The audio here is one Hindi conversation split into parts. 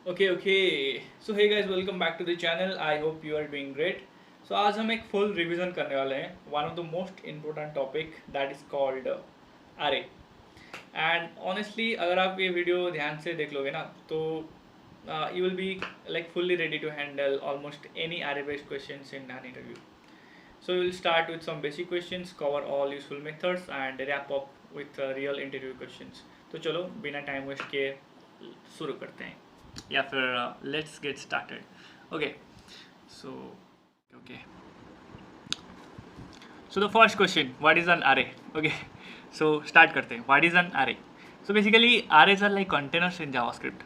Okay. So hey guys, welcome back to the channel. I hope you are doing great. So आज हम एक फुल रिवीजन करने वाले हैं one of the most important topic that is called अरे। एंड ऑनेस्टली अगर आप ये वीडियो ध्यान से देख लोगे ना तो you will be like fully ready to handle almost any array based questions in an interview. So we will start with some basic questions, cover all useful methods and wrap up with real interview questions. तो चलो बिना टाइम वेस्ट किए शुरू करते हैं या फिर let's get started. Okay so okay so the first question, what is an array? Okay so start करते हैं। What is an array? So basically arrays are like containers in JavaScript.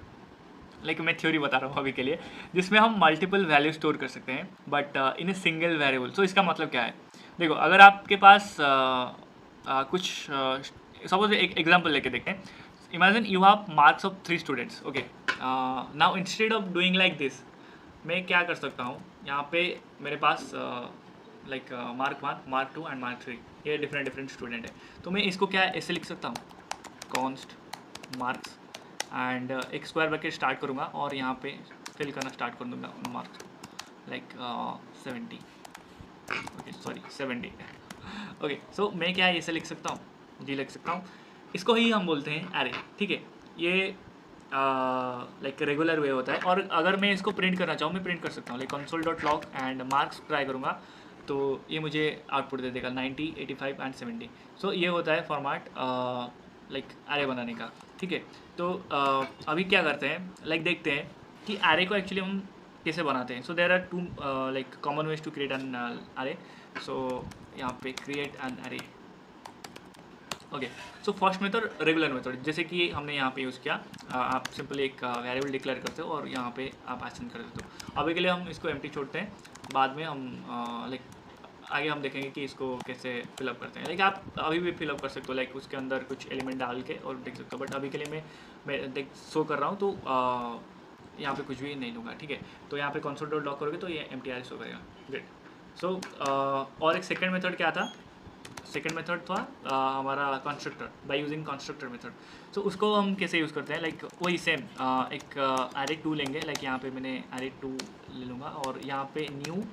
Like मैं थ्योरी बता रहा हूँ अभी के लिए, जिसमें हम मल्टीपल वैल्यू स्टोर कर सकते हैं but in a single variable. So इसका मतलब क्या है? देखो अगर आपके पास कुछ सपोज एक एग्जांपल लेके देखते हैं। Imagine you have marks of 3 students. Okay now instead of doing like this, मैं क्या कर सकता हूँ, यहाँ पे मेरे पास like mark 1, mark 2 and mark 3, ये डिफरेंट स्टूडेंट है। तो मैं इसको क्या ऐसे लिख सकता हूँ, कॉन्स्ट मार्क्स एंड एक स्क्वायर ब्रैकेट स्टार्ट करूँगा और यहाँ पे फिल करना स्टार्ट कर दूँगा marks like 70। Okay sorry 70। Okay so मैं क्या ऐसे लिख सकता हूँ, जी लिख सकता हूँ। इसको ही हम बोलते हैं एरे। ठीक है, ये लाइक रेगुलर वे होता है। और अगर मैं इसको प्रिंट करना चाहूँ, मैं प्रिंट कर सकता हूँ like console.log and marks try करूँगा तो ये मुझे आउटपुट दे देगा 90, 85 एंड 70। सो ये होता है फॉर्मेट लाइक एरे बनाने का। ठीक है, तो अभी क्या करते हैं, लाइक देखते हैं कि एरे को एक्चुअली हम कैसे बनाते हैं। So there are two like common ways to create an array. So यहाँ पे create an array. Okay so first method regular method, जैसे कि हमने यहाँ पे यूज़ किया। आप सिंपली एक वेरिएबल डिक्लेयर करते हो और यहाँ पे आप एसेंड कर देते हो। अभी के लिए हम इसको एम्प्टी छोड़ते हैं, बाद में हम लाइक आगे हम देखेंगे कि इसको कैसे फिलअप करते हैं। लाइक आप अभी भी फिलअप कर सकते हो, लाइक उसके अंदर कुछ एलिमेंट डाल के और देख सकते हो। बट अभी के लिए मैं देख शो कर रहा हूँ तो यहाँ पे कुछ भी नहीं लूँगा। ठीक है, तो यहाँ पे console.log करोगे तो ये एम्प्टी एरे शो करेगा। ग्रेट। सो और एक सेकेंड मेथड क्या था, सेकेंड मेथड था हमारा constructor, by using constructor method. तो उसको हम कैसे यूज़ करते हैं, लाइक वही सेम एक एरे 2 लेंगे। लाइक यहाँ पे मैंने एरे 2 ले लूँगा और यहाँ पे न्यू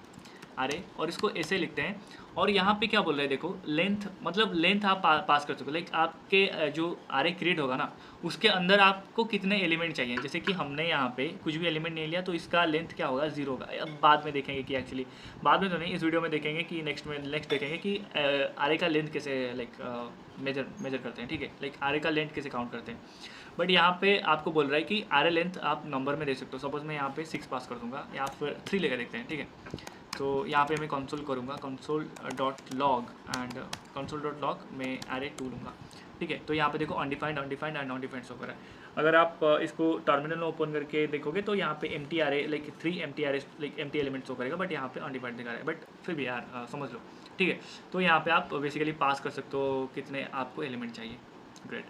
एरे, और इसको ऐसे लिखते हैं। और यहाँ पे क्या बोल रहे हैं, देखो लेंथ, मतलब लेंथ आप पास कर सकते हो। लाइक आपके जो एरे क्रिएट होगा ना, उसके अंदर आपको कितने एलिमेंट चाहिए। जैसे कि हमने यहाँ पे कुछ भी एलिमेंट नहीं लिया तो इसका लेंथ क्या होगा, 0 होगा। अब बाद में देखेंगे कि एक्चुअली, बाद में तो नहीं, इस वीडियो में देखेंगे कि नेक्स्ट देखेंगे कि एरे का लेंथ कैसे लाइक मेजर करते हैं। ठीक है, लाइक एरे का लेंथ कैसे काउंट करते हैं। बट यहाँ पे आपको बोल रहा है कि एरे लेंथ आप नंबर में दे सकते हो। सपोज मैं यहाँ पे 6 पास कर दूंगा या फिर 3 लेकर देखते हैं। ठीक है, तो यहाँ पे मैं कंसोल करूँगा console.log एंड console.log में एरे 2 लूँगा। ठीक है, तो यहाँ पे देखो अनडिफाइंड एंड अनडिफाइंड शो कर रहा है। अगर आप इसको टर्मिनल में ओपन करके देखोगे तो यहाँ पे empty array like 3 empty array like empty element show करेगा, बट यहाँ पे अनडिफाइंड दिखा रहा है। बट फिर भी यार समझ लो। ठीक है, तो यहाँ पे आप बेसिकली पास कर सकते हो कितने आपको एलिमेंट चाहिए। ग्रेट।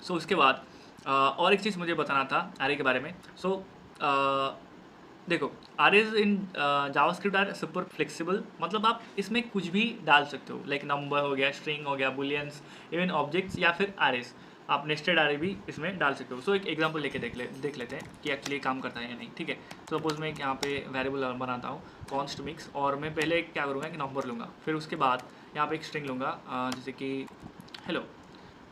सो उसके बाद और एक चीज़ मुझे बताना था एरे के बारे में। सो देखो arrays in JavaScript are super flexible, मतलब आप इसमें कुछ भी डाल सकते हो। लाइक नंबर हो गया, स्ट्रिंग हो गया, बुलियंस, इवन ऑब्जेक्ट्स या फिर अरेज। आप नेस्टेड अरे भी इसमें डाल सकते हो। सो एक एग्जांपल लेके देख लेते हैं कि एक्चुअली काम करता है या नहीं। ठीक है, तो सपोज मैं यहाँ पे वेरिएबल बनाता हूँ कॉन्स्ट मिक्स, और मैं पहले क्या करूँगा कि नंबर लूँगा, फिर उसके बाद यहाँ पे एक स्ट्रिंग लूँगा जैसे कि हेलो।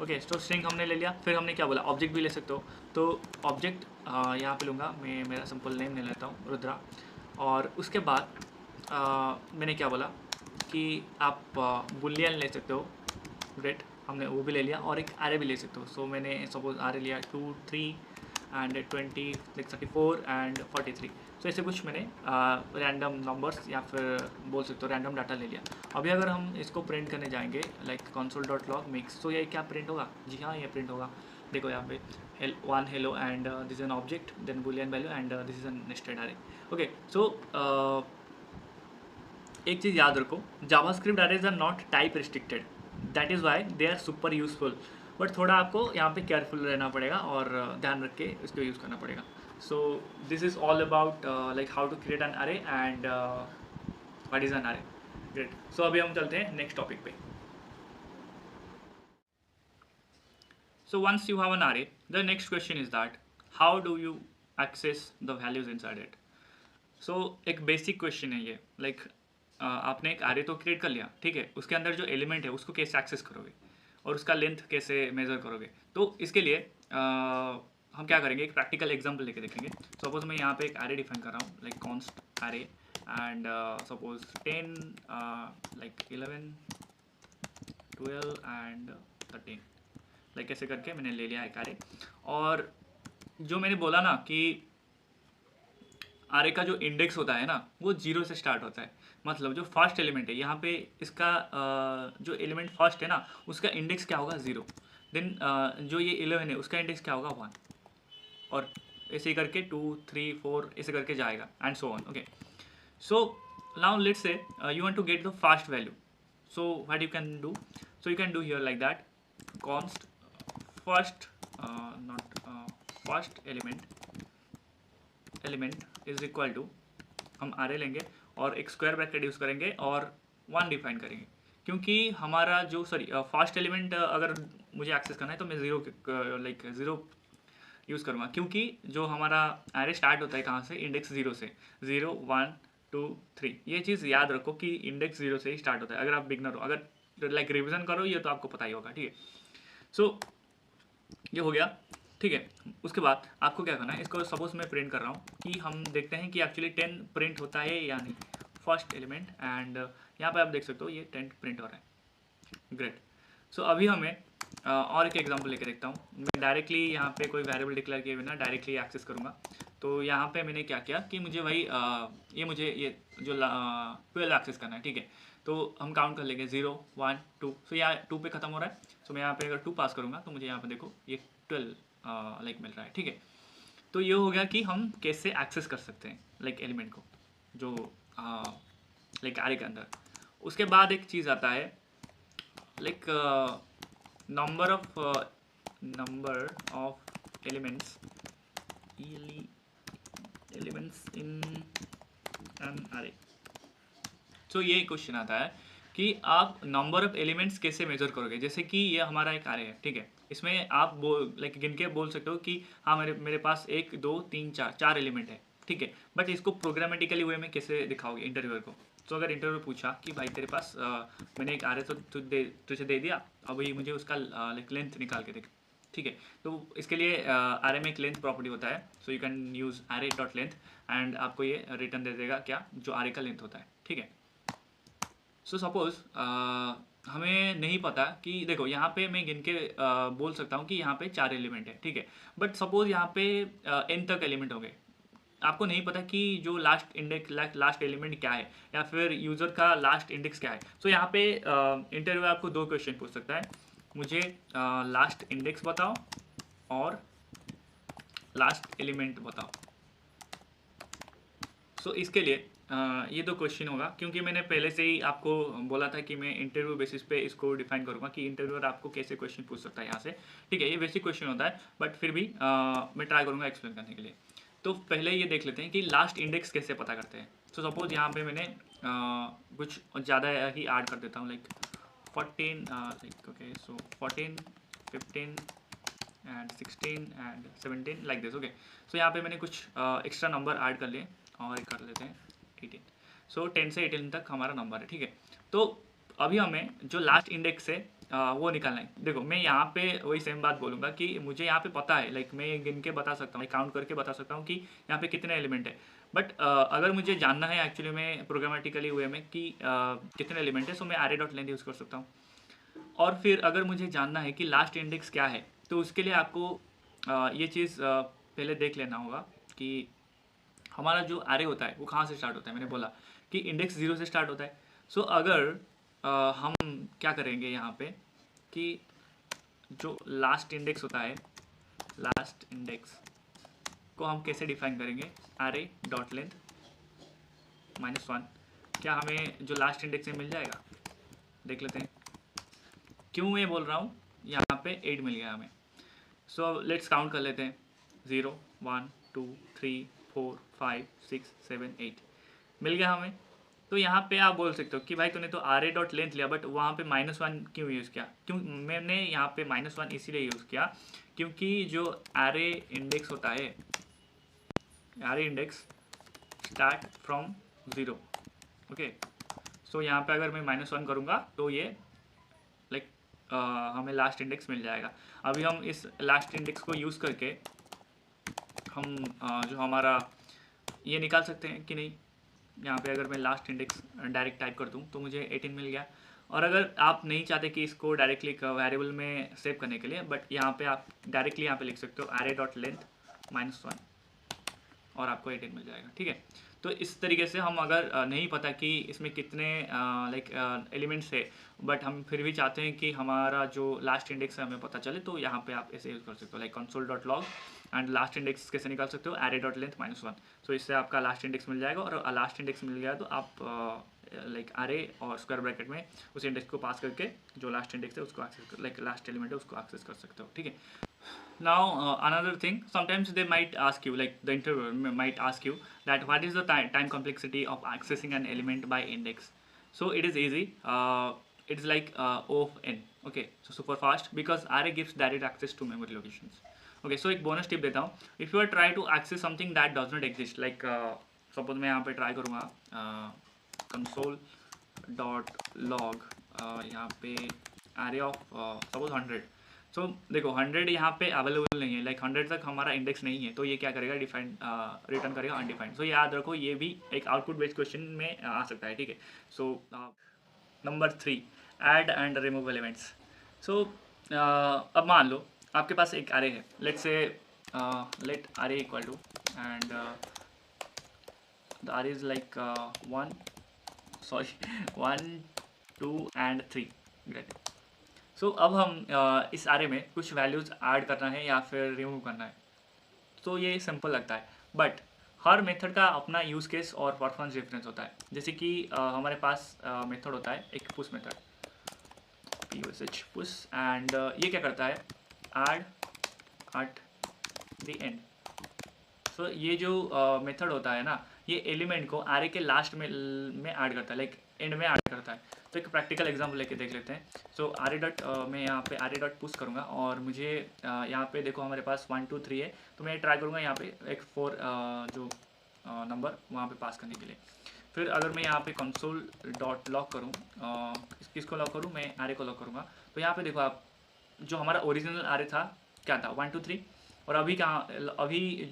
ओके, तो स्ट्रिंग हमने ले लिया, फिर हमने क्या बोला, ऑब्जेक्ट भी ले सकते हो। तो ऑब्जेक्ट यहाँ पे लूँगा मैं, मेरा सिंपल नेम ले लेता हूँ रुद्रा। और उसके बाद मैंने क्या बोला कि आप बुलियन ले सकते हो। ग्रेट, हमने वो भी ले लिया, और एक एरे भी ले सकते हो। सो मैंने सपोज एरे लिया 2, 3 एंड 20, 34 एंड 43। सो ऐसे कुछ मैंने रैंडम नंबर्स या फिर बोल सकते हो रैंडम डाटा ले लिया। अभी अगर हम इसको प्रिंट करने जाएंगे लाइक console.log मिक्स, तो ये क्या प्रिंट होगा, जी हाँ ये प्रिंट होगा। देखो यहाँ पे one hello and this is an object, then boolean value and this is an nested array. Okay, so एक चीज़ याद रखो, JavaScript arrays are not type restricted, that is why they are super useful. But थोड़ा आपको यहाँ पे केयरफुल रहना पड़ेगा और ध्यान रख के इसको यूज़ करना पड़ेगा। So this is all about like how to create an array and what is an array. Great. So अभी हम चलते हैं नेक्स्ट टॉपिक पे। So once you have an array, the next question is that how do you access the values inside it. So एक बेसिक क्वेश्चन है ये, लाइक आपने एक आरे तो क्रिएट कर लिया, ठीक है, उसके अंदर जो एलिमेंट है उसको कैसे एक्सेस करोगे और उसका लेंथ कैसे मेजर करोगे। तो इसके लिए हम क्या करेंगे, एक प्रैक्टिकल एग्जांपल लेके देखेंगे। सपोज मैं यहाँ पे एक एरे डिफाइन कर रहा हूँ, like const array, and suppose 10 like 11 12 and 13, like ऐसे करके मैंने ले लिया एक एरे। और जो मैंने बोला ना कि आरे का जो इंडेक्स होता है ना वो 0 से स्टार्ट होता है, मतलब जो फर्स्ट एलिमेंट है यहाँ पे इसका जो एलिमेंट फर्स्ट है ना उसका इंडेक्स क्या होगा 0, देन जो ये 11 है उसका इंडेक्स क्या होगा 1, और ऐसे ही करके 2 3 4 ऐसे करके जाएगा and so on. Okay, so now let's say you want to get the first value, so what you can do, so you can do here like that, const first not first element is equal to, हम आरे लेंगे और एक स्क्वायर ब्रैकेट यूज़ करेंगे और 1 डिफाइन करेंगे, क्योंकि हमारा जो फर्स्ट एलिमेंट अगर मुझे एक्सेस करना है तो मैं ज़ीरो यूज़ करूँगा, क्योंकि जो हमारा एरे स्टार्ट होता है कहाँ से, इंडेक्स 0 से, 0 1 2 3, ये चीज़ याद रखो कि इंडेक्स 0 से ही स्टार्ट होता है। अगर आप बिगनर हो, अगर लाइक रिविजन करो ये तो आपको पता ही होगा, ठीक है। सो ये हो गया, ठीक है। उसके बाद आपको क्या करना है, इसको सपोज मैं प्रिंट कर रहा हूँ कि हम देखते हैं कि एक्चुअली 10 प्रिंट होता है या नहीं, फर्स्ट एलिमेंट, एंड यहाँ पे आप देख सकते हो ये 10 प्रिंट हो रहा है, ग्रेट। सो अभी हमें और एक एग्जांपल लेके देखता हूँ। मैं डायरेक्टली यहाँ पे कोई वेरिएबल डिक्लेयर किए बिना डायरेक्टली एक्सेस करूँगा। तो यहाँ पे मैंने क्या किया कि मुझे वही ये जो 12 एक्सेस करना है, ठीक है। तो हम काउंट कर लेंगे 0 1 2, सो यहाँ 2 पे ख़त्म हो रहा है। सो मैं यहाँ पे अगर 2 पास करूँगा तो मुझे यहाँ पे देखो ये 12 लाइक मिल रहा है, ठीक है। तो ये हो गया कि हम कैसे एक्सेस कर सकते हैं लाइक एलिमेंट को जो लाइक आरे के अंदर। उसके बाद एक चीज़ आता है like number of elements in an array. So ये क्वेश्चन आता है कि आप नंबर ऑफ एलिमेंट्स कैसे मेजर करोगे। जैसे कि ये हमारा एक आरे है, ठीक है, इसमें आप लाइक गिन के बोल सकते हो कि हाँ मेरे पास 1 2 3 4 एलिमेंट है, ठीक है। बट इसको प्रोग्रामेटिकली वे में कैसे दिखाओगे इंटरव्यूअर को। तो अगर इंटरव्यूअर पूछा कि भाई तेरे पास मैंने एक आरे तो तुझे दे दिया, अब ये मुझे उसका लाइक लेंथ निकाल के देख, ठीक है। तो इसके लिए आरे में एक लेंथ प्रॉपर्टी होता है, so you can use array dot length, and आपको ये रिटर्न दे देगा क्या, जो आरे का लेंथ होता है, ठीक है। सो सपोज हमें नहीं पता कि देखो यहाँ पे मैं गिन के बोल सकता हूँ कि यहाँ पे 4 एलिमेंट है, ठीक है। बट सपोज यहाँ पे n तक एलिमेंट हो गए, आपको नहीं पता कि जो लास्ट एलिमेंट क्या है, या फिर यूज़र का लास्ट इंडेक्स क्या है। सो यहाँ पे इंटरव्यू आपको 2 क्वेश्चन पूछ सकता है, मुझे लास्ट इंडेक्स बताओ और लास्ट एलिमेंट बताओ। सो इसके लिए ये 2 क्वेश्चन होगा, क्योंकि मैंने पहले से ही आपको बोला था कि मैं इंटरव्यू बेसिस पे इसको डिफाइन करूँगा कि इंटरव्यूअर आपको कैसे क्वेश्चन पूछ सकता है यहाँ से, ठीक है। ये बेसिक क्वेश्चन होता है, बट फिर भी मैं ट्राई करूँगा एक्सप्लेन करने के लिए। तो पहले ये देख लेते हैं कि लास्ट इंडेक्स कैसे पता करते हैं। तो सपोज यहाँ पे मैंने कुछ ज़्यादा ही ऐड कर देता हूँ, like 14 like okay, so 14 15 and 16 and 17 like this, okay. So यहाँ पे मैंने कुछ एक्स्ट्रा नंबर ऐड कर लिए और कर लेते हैं 18। सो 10 से 18 तक हमारा नंबर है, ठीक है। तो अभी हमें जो लास्ट इंडेक्स है वो निकालना है। देखो मैं यहाँ पे वही सेम बात बोलूँगा कि मुझे यहाँ पे पता है, लाइक मैं गिन के बता सकता हूँ, काउंट करके बता सकता हूँ कि यहाँ पे कितने एलिमेंट है। बट अगर मुझे जानना है एक्चुअली में प्रोग्रामेटिकली वे में कि कितने एलिमेंट है, सो मैं array डॉट लेंथ यूज़ कर सकता हूँ। और फिर अगर मुझे जानना है कि लास्ट इंडेक्स क्या है, तो उसके लिए आपको ये चीज़ पहले देख लेना होगा कि हमारा जो array होता है वो कहाँ से स्टार्ट होता है। मैंने बोला कि इंडेक्स 0 से स्टार्ट होता है। सो अगर हम क्या करेंगे यहाँ पे कि जो लास्ट इंडेक्स होता है, लास्ट इंडेक्स को हम कैसे डिफाइन करेंगे, array डॉट लेंथ -1। क्या हमें जो लास्ट इंडेक्स है मिल जाएगा, देख लेते हैं। क्यों मैं बोल रहा हूँ, यहाँ पे 8 मिल गया हमें। सो लेट्स काउंट कर लेते हैं, 0 1 2 3 4 5 6 7 8 मिल गया हमें। तो यहाँ पे आप बोल सकते हो कि भाई तूने तो array डॉट लेंथ लिया, बट वहाँ पे -1 क्यों यूज़ किया। क्यों मैंने यहाँ पे -1 इसीलिए यूज़ किया क्योंकि जो array इंडेक्स होता है array index start from 0. Okay, so यहाँ पे अगर मैं -1 करूँगा तो ये लाइक हमें लास्ट इंडेक्स मिल जाएगा। अभी हम इस लास्ट इंडेक्स को यूज़ करके हम जो हमारा ये निकाल सकते हैं कि नहीं। यहाँ पे अगर मैं लास्ट इंडेक्स डायरेक्ट टाइप कर दूँ तो मुझे 18 मिल गया। और अगर आप नहीं चाहते कि इसको डायरेक्टली वेरिएबल में सेव करने के लिए, बट यहाँ पे आप डायरेक्टली यहाँ पे लिख सकते हो array.length -1 और आपको 18 मिल जाएगा। ठीक है, तो इस तरीके से हम अगर नहीं पता कि इसमें कितने लाइक एलिमेंट्स है, बट हम फिर भी चाहते हैं कि हमारा जो लास्ट इंडेक्स है हमें पता चले, तो यहाँ पे आप ऐसे यूज़ कर सकते हो like console.log and last index कैसे निकाल सकते हो array.length -1। सो इससे आपका लास्ट इंडेक्स मिल जाएगा, और लास्ट इंडेक्स मिल गया तो आप लाइक array और स्क्वायर ब्रैकेट में उस इंडेक्स को पास करके जो लास्ट इंडेक्स है उसको एक्सेस लाइक लास्ट एलिमेंट है उसको एक्सेस कर सकते हो। ठीक है, now another thing, sometimes they might ask you, like the interviewer might ask you that what is the time complexity of accessing an element by index. So it is easy, it's like O of n. Okay, so super fast because array gives direct access to memory locations. Okay, so एक bonus tip देता हूँ, if you are try to access something that does not exist, like suppose मैं यहाँ पे try करूँगा console.log यहाँ पे array of suppose 100। सो देखो 100 यहाँ पे अवेलेबल नहीं है, लाइक 100 तक हमारा इंडेक्स नहीं है, तो ये क्या करेगा, डिफाइंड रिटर्न करेगा अनडिफाइंड। सो याद रखो ये भी एक आउटपुट बेस्ड क्वेश्चन में आ सकता है। ठीक है, so number 3, add and remove elements. So अब मान लो आपके पास एक array है, let say let array equal to and the array is like 1 2 and 3। Great. So अब हम इस array में कुछ वैल्यूज़ ऐड करना है या फिर रिमूव करना है, तो ये सिंपल लगता है, बट हर मेथड का अपना यूज़ केस और परफॉर्मेंस डिफरेंस होता है। जैसे कि हमारे पास मेथड होता है एक पुश मेथड, पुश, एंड ये क्या करता है, ऐड एट द एंड। सो ये जो मेथड होता है ना, ये एलिमेंट को array के लास्ट में ऐड करता है, लाइक एंड में ऐड करता है। तो एक प्रैक्टिकल एग्जाम्पल लेके देख लेते हैं। सो array डॉट मैं यहाँ पे array डॉट पुश करूँगा, और मुझे यहाँ पे देखो हमारे पास 1 2 3 है, तो मैं ट्राई करूँगा यहाँ पे एक 4 जो नंबर वहाँ पे पास करने के लिए। फिर अगर मैं यहाँ पे console.log करूँ, किसको लॉक करूँ, मैं array को लॉक करूँगा, तो यहाँ पे देखो आप जो हमारा ओरिजिनल array था क्या था 1 2 3, और अभी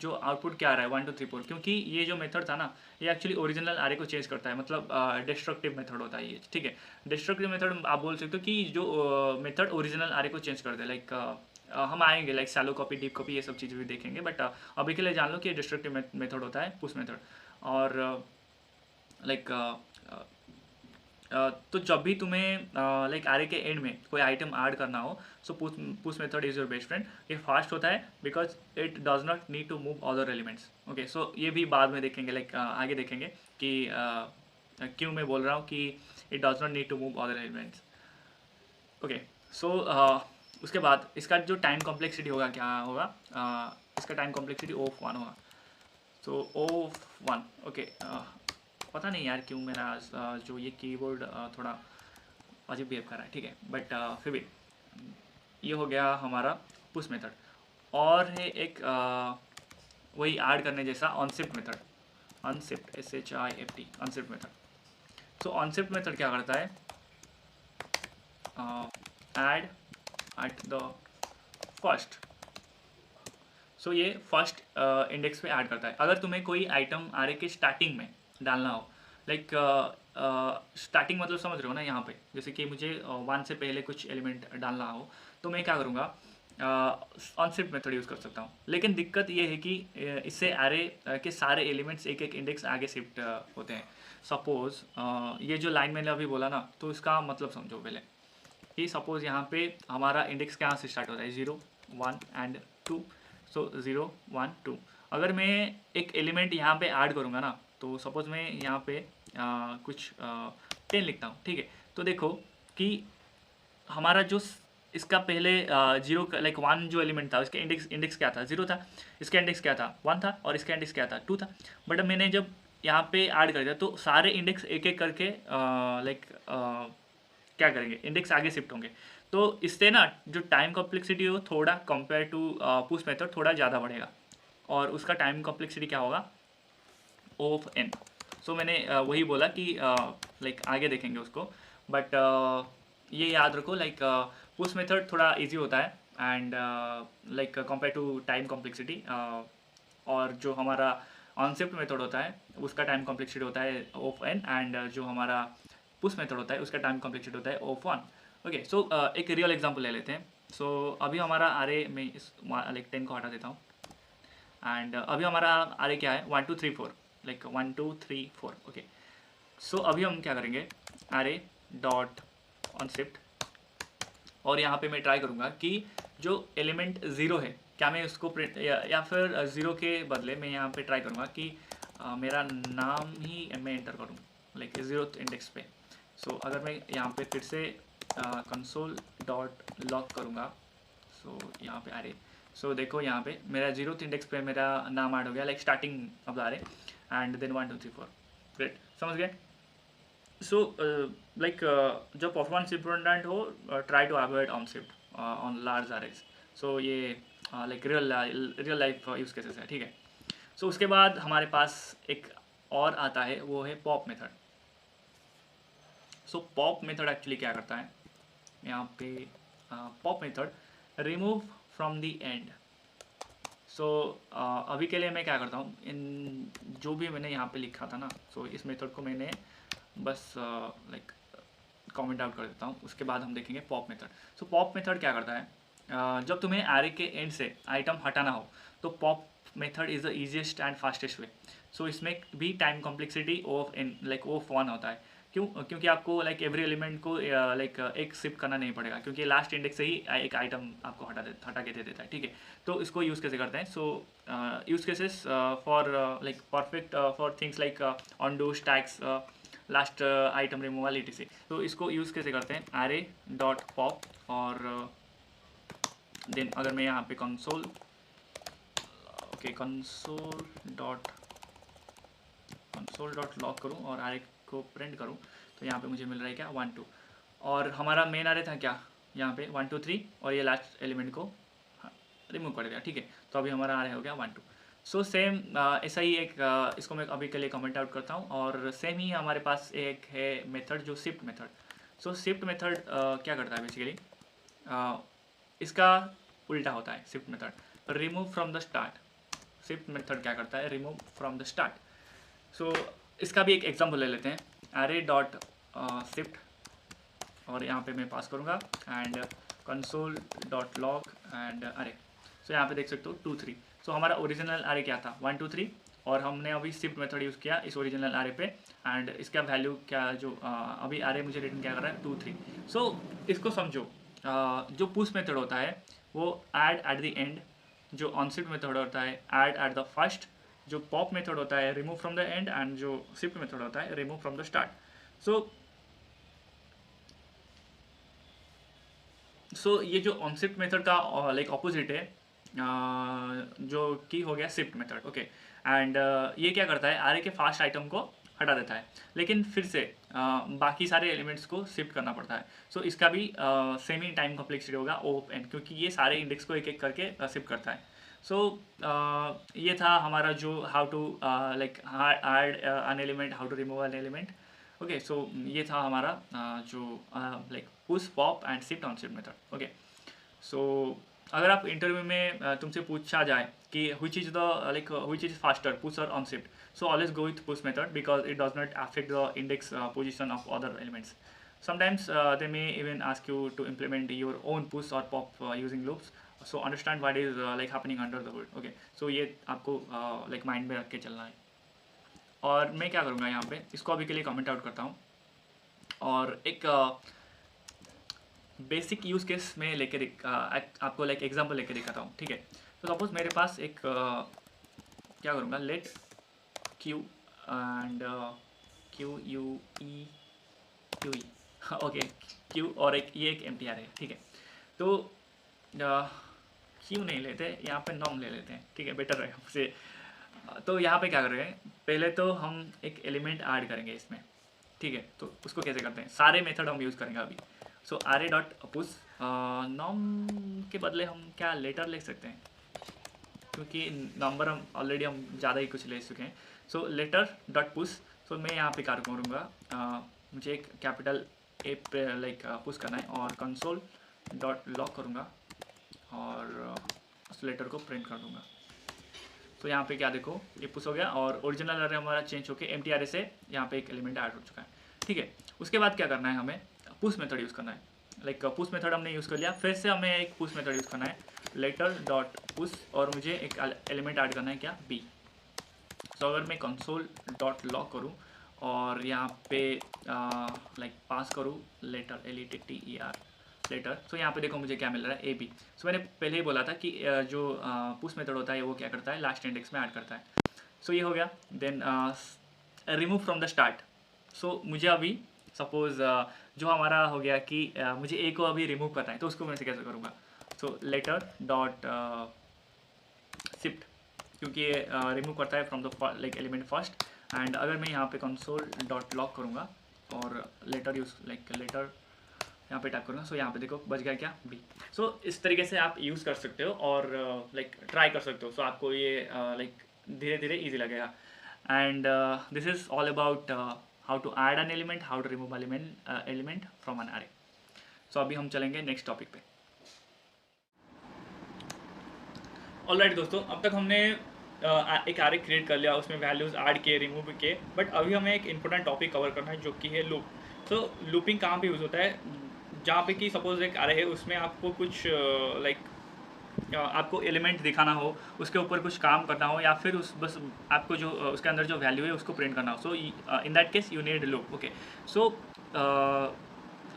जो आउटपुट क्या आ रहा है 1 2 3 4, क्योंकि ये जो मेथड था ना, ये एक्चुअली ओरिजिनल array को चेंज करता है, मतलब डिस्ट्रक्टिव मेथड होता है ये। ठीक है, डिस्ट्रक्टिव मेथड आप बोल सकते हो कि जो मेथड ओरिजिनल array को चेंज करता है, लाइक हम आएंगे like shallow copy, deep copy, ये सब चीज़ें भी देखेंगे, बट अभी के लिए जान लो कि डिस्ट्रक्टिव मेथड होता है पुश मेथड। और लाइक तो जब भी तुम्हें लाइक array के एंड में कोई आइटम ऐड करना हो, so push method is your best friend. ये फास्ट होता है because it does not need to move other elements. Okay, so ये भी बाद में देखेंगे, लाइक आगे देखेंगे कि क्यों मैं बोल रहा हूँ कि it does not need to move other elements. Okay, so उसके बाद इसका जो टाइम कॉम्प्लेक्सिटी होगा क्या होगा, इसका टाइम कॉम्प्लेक्सिटी O(1) होगा। सो O(1), ओके, पता नहीं यार क्यों मेरा जो ये कीबोर्ड थोड़ा अजीब बिहेव कर रहा है। ठीक है, बट फिर भी ये हो गया हमारा पुश मेथड। और है एक वही ऐड करने जैसा unshift method, unshift SHIFT, unshift method. So unshift method क्या करता है, add at the first. So ये फर्स्ट इंडेक्स पे ऐड करता है। अगर तुम्हें कोई आइटम array के स्टार्टिंग में डालना हो, लाइक स्टार्टिंग मतलब समझ रहे हो ना, यहाँ पे जैसे कि मुझे 1 से पहले कुछ एलिमेंट डालना हो, तो मैं क्या करूँगा, अनशिफ्ट मेथड यूज़ कर सकता हूँ। लेकिन दिक्कत ये है कि इससे array के सारे एलिमेंट्स एक एक इंडेक्स आगे शिफ्ट होते हैं। सपोज़ ये जो लाइन मैंने अभी बोला ना, तो इसका मतलब समझो पहले कि सपोज़ यहाँ पे हमारा इंडेक्स कहाँ से स्टार्ट होता है, 0 1 एंड 2। सो 0 1 2, अगर मैं एक एलिमेंट यहाँ पे ऐड करूँगा ना, तो सपोज़ मैं यहाँ पे कुछ 10 लिखता हूँ। ठीक है, तो देखो कि हमारा जो इसका पहले 0 लाइक 1 जो एलिमेंट था, उसका इंडेक्स क्या था, 0 था, इसका इंडेक्स क्या था 1 था, और इसका इंडेक्स क्या था 2 था। बट मैंने जब यहाँ पे ऐड कर दिया तो सारे इंडेक्स एक एक करके लाइक क्या करेंगे, इंडेक्स आगे शिफ्ट होंगे। तो इससे ना जो टाइम कॉम्प्लेक्सिटी हो थोड़ा कंपेयर टू पुश मेथड थोड़ा ज़्यादा बढ़ेगा। और उसका टाइम कॉम्प्लेक्सिटी क्या होगा, ऑफ एन। सो मैंने वही बोला कि लाइक आगे देखेंगे उसको, बट ये याद रखो लाइक पुश मेथड थोड़ा इजी होता है and like compare to time complexity, और जो हमारा ऑनशिफ्ट मेथड होता है उसका टाइम कॉम्प्लेक्सिटी होता है ऑफ एन, एंड जो हमारा पुश मेथड होता है उसका टाइम कॉम्प्लेक्सिटी होता है ऑफ वन। ओके, सो एक रियल एग्जांपल ले लेते हैं। सो अभी हमारा आरे में इस लाइक 10 को हटा देता हूँ, एंड अभी हमारा आरे क्या है 1 2 3 4, लाइक 1 2 3 4। ओके, सो अभी हम क्या करेंगे, आरे डॉट ऑनशिफ्ट, और यहाँ पे मैं ट्राई करूँगा कि जो एलिमेंट ज़ीरो है क्या मैं उसको प्रिंट या फिर ज़ीरो के बदले मैं यहाँ पे ट्राई करूँगा कि मेरा नाम ही मैं एंटर करूँ लाइक ज़ीरो इंडेक्स पे। सो अगर मैं यहाँ पे फिर से कंसोल डॉट लॉग करूँगा, सो यहाँ पे आरे, सो देखो यहाँ पे मेरा ज़ीरो इंडेक्स पे मेरा नाम ऐड हो गया like starting of the array, and then 1 2 3 4। Great, समझ गए। सो लाइक जब परफॉर्मेंस इम्पोर्टेंट हो, try to avoid unshift on large arrays. So ये like real life use cases है, ठीक है। सो उसके बाद हमारे पास एक और आता है, वो है pop method. So pop method actually क्या करता है, यहाँ पे pop method remove from the end. So अभी के लिए मैं क्या करता हूँ, इन जो भी मैंने यहाँ पे लिखा था ना, सो इस मेथड को मैंने बस लाइक कमेंट आउट कर देता हूँ, उसके बाद हम देखेंगे pop method. So pop method क्या करता है, जब तुम्हें एरे के एंड से आइटम हटाना हो तो pop method is the easiest and fastest way. So इसमें भी time complexity of n like of one होता है। क्यों, क्योंकि आपको लाइक एवरी एलिमेंट को लाइक एक शिफ्ट करना नहीं पड़ेगा, क्योंकि लास्ट इंडेक्स से ही एक आइटम आपको हटा के दे देता है, ठीक है। तो इसको यूज़ कैसे करते हैं, so use cases for like perfect for things like undo stacks last item removal etc। तो इसको यूज़ कैसे करते हैं, आरे डॉट पॉप, और देन अगर मैं यहाँ पे console okay console dot log करूँ और आरे को प्रिंट करूँ, तो यहाँ पे मुझे मिल रहा है क्या 1 2, और हमारा मेन आरे था क्या यहाँ पे 1 2 3, और ये लास्ट एलिमेंट को रिमूव कर दिया, ठीक है। तो अभी हमारा आरे हो गया 1 2। सो सेम ऐसा ही एक इसको मैं अभी के लिए कमेंट आउट करता हूँ, और सेम ही हमारे पास एक है मेथड जो शिफ्ट मेथड। सो शिफ्ट मेथड क्या करता है बेसिकली, इसका उल्टा होता है shift method, remove from the start. Shift method क्या करता है, रिमूव फ्रॉम द स्टार्ट। सो इसका भी एक एग्जाम्पल ले लेते हैं, array डॉट शिफ्ट, और यहाँ पे मैं पास करूँगा and console dot log and array। सो यहाँ पे देख सकते हो 2 3। सो हमारा ओरिजिनल array क्या था 1 2 3, और हमने अभी शिफ्ट मेथड यूज़ किया इस ओरिजिनल array पे, एंड इसका वैल्यू क्या जो अभी array मुझे रिटर्न क्या कर रहा है 2 3। सो इसको समझो, जो पुश मेथड होता है वो ऐड एट द एंड, जो ऑनशिफ्ट मेथड होता है ऐड एट द फर्स्ट, जो पॉप मेथड होता है remove from the and, and जो शिफ्ट मेथड होता है रिमूव फ्रॉम द स्टार्ट। सो ये जो ऑनशिफ्ट मेथड का लाइक ऑपोजिट है, जो कि हो गया शिफ्ट मेथड, ओके। एंड ये क्या करता है, आरे के फास्ट आइटम को हटा देता है, लेकिन फिर से बाकी सारे एलिमेंट्स को शिफ्ट करना पड़ता है। सो इसका भी सेम ही टाइम कॉम्प्लेक्सिटी होगा ओप एन, क्योंकि ये सारे इंडेक्स को एक एक करके शिफ्ट करता है। सो ये था हमारा जो how to like add an element, how to remove an element. Okay, so ये था हमारा जो like push pop and shift unshift method. Okay, so अगर आप इंटरव्यू में तुमसे पूछा जाए कि which is faster, push or on shift, so always go with push method because it does not affect the index position of other elements. Sometimes they may even ask you to implement your own push or pop using loops, so understand what is like happening under the hood. Okay, so ये आपको like mind में रख के चलना है। और मैं क्या करूँगा यहाँ पे, इसको अभी के लिए कमेंट आउट करता हूँ, और एक बेसिक यूज़ केस में लेके आपको लाइक एग्जांपल लेके दिखाता हूँ, ठीक है। तो सपोज मेरे पास एक क्या करूँगा, let queue and queue Q U E Q, E okay, queue एक ये एक एम्प्टी आर है, ठीक है। तो क्यू नहीं लेते, यहाँ पे नॉम ले लेते हैं, ठीक है, बेटर रहेगा मुझे। तो यहाँ पे क्या कर रहे हैं, पहले तो हम एक एलिमेंट ऐड करेंगे इसमें, ठीक है। तो उसको कैसे करते हैं, सारे मेथड हम यूज़ करेंगे अभी। सो आरे डॉट पुश, नॉम के बदले हम क्या लेटर ले सकते हैं, क्योंकि नंबर हम ज़्यादा ही कुछ ले चुके हैं। सो लेटर डॉट पुश, सो मैं यहाँ पे कार्य करूँगा, मुझे एक कैपिटल ए पे लाइक पुश करना है और कंसोल डॉट लॉक करूँगा और उस लेटर को प्रिंट कर दूँगा। तो यहाँ पे क्या देखो ये पुश हो गया और ओरिजिनल अरे हमारा चेंज होकर एम्प्टी अरे से यहाँ पे एक एलिमेंट ऐड हो चुका है। ठीक है, उसके बाद क्या करना है, हमें पुश मेथड यूज़ करना है। लाइक पुश मेथड हमने यूज़ कर लिया, फिर से हमें एक पुश मेथड यूज़ करना है, लेटर डॉट पुश, और मुझे एक एलिमेंट ऐड करना है क्या, बी। सो अगर मैं कंसोल डॉट लॉक करूँ और यहाँ पे लाइक पास करूँ लेटर LETTER लेटर, तो यहाँ पे देखो मुझे क्या मिल रहा है, AB। सो मैंने पहले ही बोला था कि जो पुश मेथड होता है वो क्या करता है, लास्ट इंडेक्स में ऐड करता है। सो ये हो गया। Then remove from the start. So मुझे अभी सपोज जो हमारा हो गया कि मुझे ए को अभी रिमूव करना है, तो उसको मैं से कैसे करूँगा। सो लेटर डॉट शिफ्ट, क्योंकि ये रिमूव करता है from the like element first. And अगर मैं यहाँ पे कंसोल डॉट लॉक करूँगा और लेटर यूज लाइक लेटर यहाँ पे टाइप करूँगा, सो यहाँ पे देखो बच गया क्या, बी। सो इस तरीके से आप यूज़ कर सकते हो और लाइक ट्राई कर सकते हो। सो आपको ये लाइक धीरे धीरे ईजी लगेगा। And this is all about how to add an element, how to remove element from an array. So अभी हम चलेंगे नेक्स्ट टॉपिक पे। ऑलराइट दोस्तों, अब तक हमने एक अरे क्रिएट कर लिया, उसमें वैल्यूज़ ऐड किए, रिमूव किए, बट अभी हमें एक इंपॉर्टेंट टॉपिक कवर करना है जो कि है लूप। सो लूपिंग कहाँ पे यूज़ होता है, जहाँ पे कि सपोज एक अरे है, उसमें आपको कुछ लाइक आपको एलिमेंट दिखाना हो, उसके ऊपर कुछ काम करना हो, या फिर उस बस आपको जो उसके अंदर जो वैल्यू है उसको प्रिंट करना हो। So in that case you need loop. Okay, so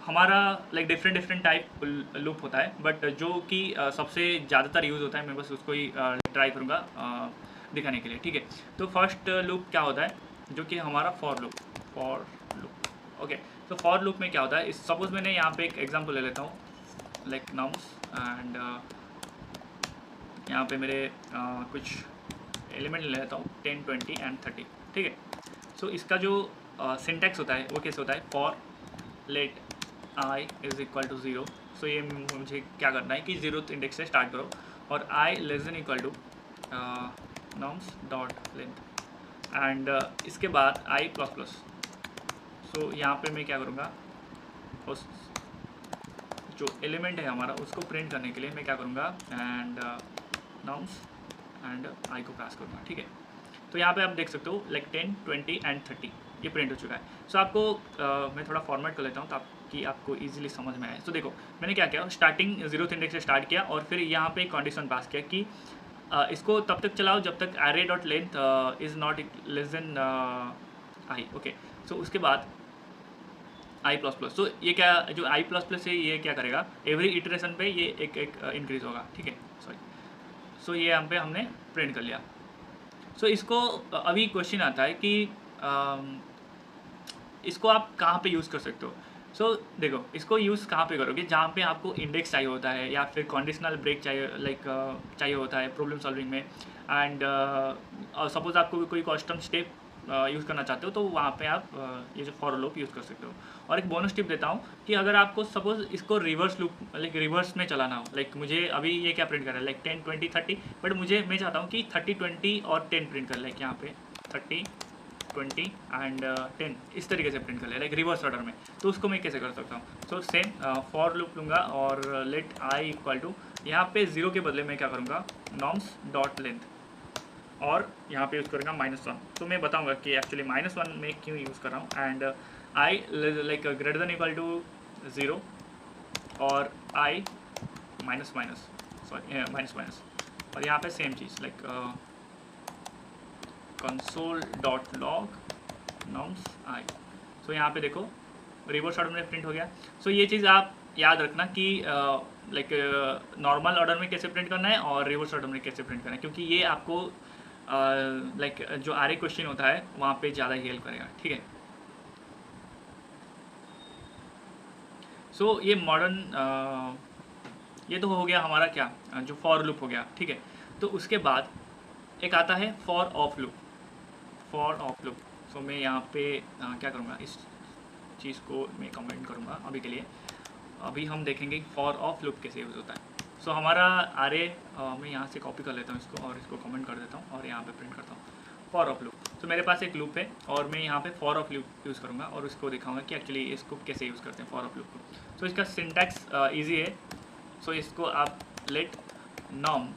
हमारा लाइक डिफरेंट टाइप लूप होता है, बट जो कि सबसे ज़्यादातर यूज़ होता है, मैं बस उसको ही ट्राई करूँगा दिखाने के लिए। ठीक है, तो फर्स्ट लूप क्या होता है, जो कि हमारा फॉर लूप। ओके, तो फॉर लूप में क्या होता है, सपोज मैंने यहाँ पे एक एग्जांपल ले लेता हूँ, लाइक नम्स, एंड यहाँ पे मेरे कुछ एलिमेंट ले लेता हूँ 10, 20 एंड 30। ठीक है, सो इसका जो सिंटैक्स होता है वो कैसे होता है, for let i is equal to 0। So ये मुझे क्या करना है कि 0th इंडेक्स से स्टार्ट करो और i less than equal to nums dot length, and इसके बाद i प्लस प्लस। सो यहाँ पे मैं क्या करूँगा, उस जो एलिमेंट है हमारा उसको प्रिंट करने के लिए मैं क्या करूँगा, एंड नम्स एंड आई को पास करूँगा। ठीक है, तो यहाँ पे आप देख सकते हो लाइक 10, 20 एंड 30 ये प्रिंट हो चुका है। सो आपको मैं थोड़ा फॉर्मेट कर लेता हूँ ताकि आपको इजीली समझ में आए। तो देखो मैंने क्या किया, स्टार्टिंग 0th इंडेक्स से स्टार्ट किया और फिर यहाँ पे कंडीशन पास किया कि इसको तब तक चलाओ जब तक array dot length is not less than i. Okay, so उसके बाद आई प्लस प्लस। तो ये क्या, जो आई प्लस प्लस है ये क्या करेगा, एवरी इटरेशन पे ये एक इंक्रीज होगा। ठीक है, सॉरी। सो ये यहाँ पे हमने प्रिंट कर लिया। सो इसको अभी क्वेश्चन आता है कि इसको आप कहाँ पे यूज़ कर सकते हो। सो देखो इसको यूज़ कहाँ पे करोगे, जहाँ पे आपको इंडेक्स चाहिए होता है या फिर कंडीशनल ब्रेक चाहिए लाइक चाहिए होता है प्रॉब्लम सॉल्विंग में, एंड सपोज आपको कोई कस्टम स्टेप यूज़ करना चाहते हो तो वहाँ पे आप ये जो फॉर लूप यूज़ कर सकते हो। और एक बोनस टिप देता हूँ कि अगर आपको सपोज इसको रिवर्स लूप लाइक रिवर्स में चलाना हो, लाइक मुझे अभी ये क्या प्रिंट कर रहा है लाइक 10, 20, 30, बट मैं चाहता हूँ कि 30, 20 और 10 प्रिंट कर, लाइक यहाँ पे 30, 20 एंड 10 इस तरीके से प्रिंट कर ले लाइक रिवर्स ऑर्डर में। तो उसको मैं कैसे कर सकता हूँ, सो सेम फॉर लूप लूँगा और लेट आई इक्वल टू, यहाँ पे 0 के बदले मैं क्या करूँगा, नॉर्म्स डॉट लेंथ, और यहाँ पे यूज़ करूँगा -1। तो मैं बताऊँगा कि एक्चुअली -1 में क्यों यूज़ कर रहा हूँ, and i like greater than equal to 0 और आई माइनस और यहाँ पे सेम चीज़ like console dot log nums i. So यहाँ पे देखो रिवर्स ऑर्डर में प्रिंट हो गया। सो ये चीज़ आप याद रखना कि लाइक नॉर्मल ऑर्डर में कैसे प्रिंट करना है और रिवर्स ऑर्डर में कैसे प्रिंट करना है, क्योंकि ये आपको लाइक जो आरे क्वेश्चन होता है वहाँ पे ज़्यादा हेल्प करेगा। ठीक है, सो ये मॉडर्न ये तो हो गया हमारा क्या, जो फॉर लूप हो गया। ठीक है, तो उसके बाद एक आता है फॉर ऑफ लूप। सो मैं यहाँ पे क्या करूँगा, इस चीज़ को मैं कमेंट करूँगा अभी के लिए। अभी हम देखेंगे फॉर ऑफ लूप कैसे यूज़ होता है। सो हमारा आरे मैं यहाँ से कॉपी कर लेता हूँ इसको और इसको कमेंट कर देता हूँ और यहाँ पे प्रिंट करता हूँ फॉर ऑफ लूप। तो मेरे पास एक लूप है और मैं यहाँ पे फॉर ऑफ लूप यूज़ करूँगा और उसको दिखाऊंगा कि एक्चुअली इसको कैसे यूज़ करते हैं फॉर ऑफ लूप को। सो इसका सिंटैक्स ईजी है। सो इसको आप लेट नॉम,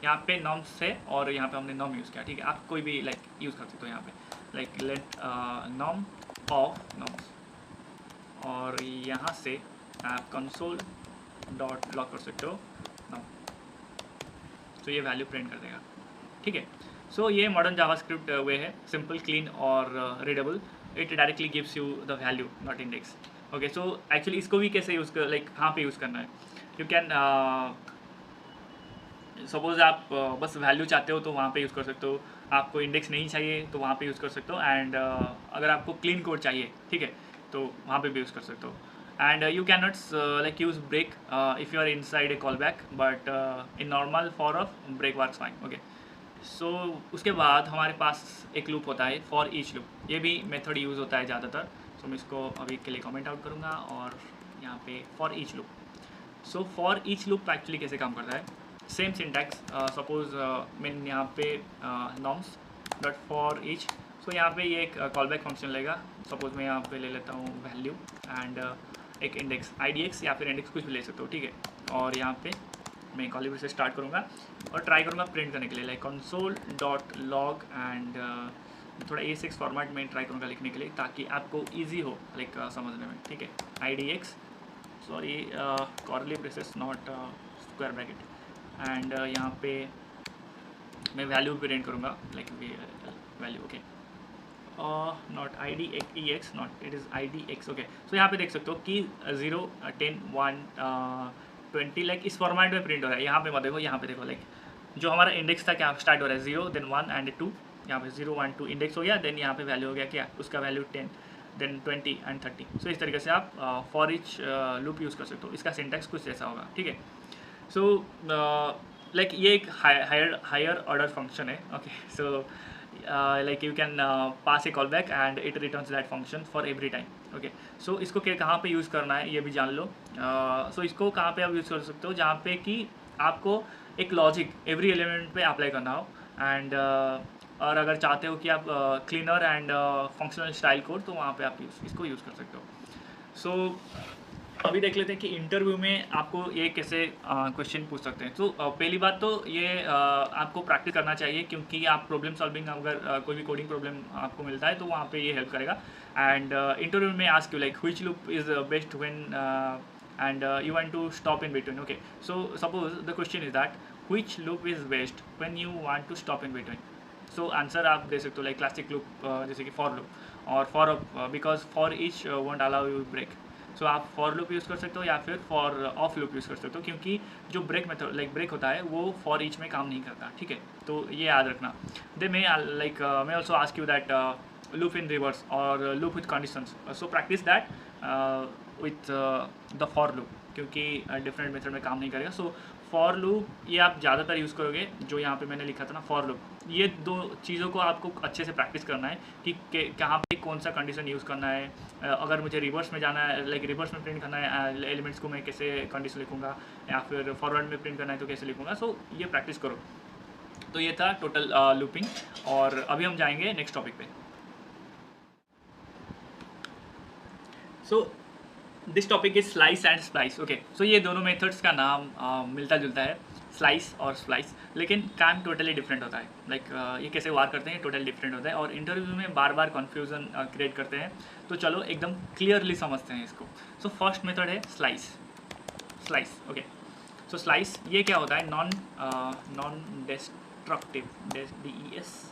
यहाँ पे नॉम्स है और यहाँ पे हमने नॉम यूज़ किया, ठीक है। आप कोई भी लाइक यूज़ कर सकते हो यहाँ पे, like let num of nums, और यहाँ से आप कंसोल डॉट लॉग कर सकते हो नॉम। तो ये वैल्यू प्रिंट कर देगा, ठीक है। सो ये मॉडर्न जावास्क्रिप्ट वे है, सिंपल, क्लीन और readable. It directly gives you the value not index. Okay, so actually इसको भी कैसे यूज़ कर, लाइक कहाँ पे यूज़ करना है। यू कैन सपोज आप बस वैल्यू चाहते हो तो वहाँ पे यूज़ कर सकते हो, आपको इंडेक्स नहीं चाहिए तो वहाँ पे यूज़ कर सकते हो, एंड अगर आपको क्लीन कोड चाहिए, ठीक है, तो वहाँ पे भी यूज़ कर सकते हो। And you can not like use break if you are inside a callback, but in normal for of break works fine. Okay, so उसके बाद हमारे पास एक लूप होता है फॉर ईच लूप। ये भी मेथड यूज़ होता है ज़्यादातर। सो मैं इसको अभी के लिए कमेंट आउट करूँगा और यहाँ पे for each loop. So for each loop actually कैसे काम करता है, सेम सिंटैक्स। सपोज मैंने यहाँ पे नॉर्म्स डॉट फॉर ईच। सो यहाँ पे ये एक कॉल बैक फंक्शन लेगा। सपोज मैं यहाँ पे ले लेता हूँ वैल्यू एंड एक इंडेक्स IDX या फिर इंडेक्स कुछ भी ले सकते हो, ठीक है। और यहाँ पे मैं कॉल से स्टार्ट करूँगा और ट्राई करूँगा प्रिंट करने के लिए, like console dot log, and थोड़ा A6 फॉर्मेट में ट्राई करूँगा लिखने के लिए ताकि आपको ईजी हो लाइक समझने में, ठीक है। IDX, sorry curly braces not square bracket, and यहाँ पे मैं वैल्यू प्रिंट करूँगा like value, okay, not IDX, not it is IDX। Okay, so यहाँ पे देख सकते हो कि 0, 10, 1, 20 लाइक इस फॉर्मेट में प्रिंट हो रहा है। यहाँ पे मत देखो, यहाँ पे देखो, लाइक जो हमारा इंडेक्स था क्या स्टार्ट हो रहा है 0, देन 1 एंड 2, यहाँ पे 0, 1, 2 इंडेक्स हो गया, देन यहाँ पे वैल्यू हो गया क्या, उसका वैल्यू 10, देन 20 एंड 30। सो इस तरीके से आप फॉर ईच लूप यूज़ कर सकते हो। इसका सिंटैक्स कुछ ऐसा होगा, ठीक है। सो लाइक ये एक हायर ऑर्डर फंक्शन है, okay. So like you can pass a callback and it returns that function for every time, okay। so इसको कहाँ पे यूज़ करना है ये भी जान लो। so इसको कहाँ पे आप यूज़ कर सकते हो, जहाँ पे कि आपको एक लॉजिक एवरी एलिमेंट पे अप्लाई करना हो, एंड और अगर चाहते हो कि आप cleaner and functional style code, तो वहाँ पे आप इसको यूज़ कर सकते हो। सो अभी देख लेते हैं कि इंटरव्यू में आपको ये कैसे क्वेश्चन पूछ सकते हैं। तो पहली बात तो ये आपको प्रैक्टिस करना चाहिए, क्योंकि आप प्रॉब्लम सॉल्विंग, अगर कोई भी कोडिंग प्रॉब्लम आपको मिलता है तो वहाँ पे ये हेल्प करेगा। एंड इंटरव्यू में ask you like which loop is best when and you want to stop in between, okay. So suppose the question is that which loop is best when you want to stop in between. So answer आप दे सकते हो लाइक क्लासिक लूप, जैसे कि फॉर लूप और for because for each won't allow you break. So आप फॉर लूप यूज़ कर सकते हो या फिर फॉर ऑफ लूप यूज़ कर सकते हो, क्योंकि जो ब्रेक मेथड लाइक ब्रेक होता है वो फॉर ईच में काम नहीं करता, ठीक है। तो ये याद रखना। दे मे लाइक मैं also ask you that loop in reverse और loop with conditions. So practice that with the for loop, क्योंकि डिफरेंट मेथड में काम नहीं करेगा। सो फॉर लूप ये आप ज़्यादातर यूज़ करोगे, जो यहाँ पे मैंने लिखा था ना फॉर लूप। ये दो चीज़ों को आपको अच्छे से प्रैक्टिस करना है कि कहाँ पे कौन सा कंडीशन यूज़ करना है। अगर मुझे रिवर्स में जाना है, लाइक रिवर्स में प्रिंट करना है एलिमेंट्स को, मैं कैसे कंडीशन लिखूँगा, या फिर फॉरवर्ड में प्रिंट करना है तो कैसे लिखूँगा। सो ये प्रैक्टिस करो। तो ये था टोटल लूपिंग, और अभी हम जाएंगे नेक्स्ट टॉपिक पे। So this topic is slice and splice, okay. So ये दोनों मेथड्स का नाम मिलता जुलता है, स्लाइस और स्प्लाइस, लेकिन काम टोटली डिफरेंट होता है। लाइक ये कैसे वार करते हैं टोटली डिफरेंट होता है, और इंटरव्यू में बार बार कन्फ्यूज़न क्रिएट करते हैं। तो चलो एकदम क्लियरली समझते हैं इसको। सो फर्स्ट मेथड है स्लाइस, ओके। सो स्लाइस ये क्या होता है, non destructive, DESTRUCTIV,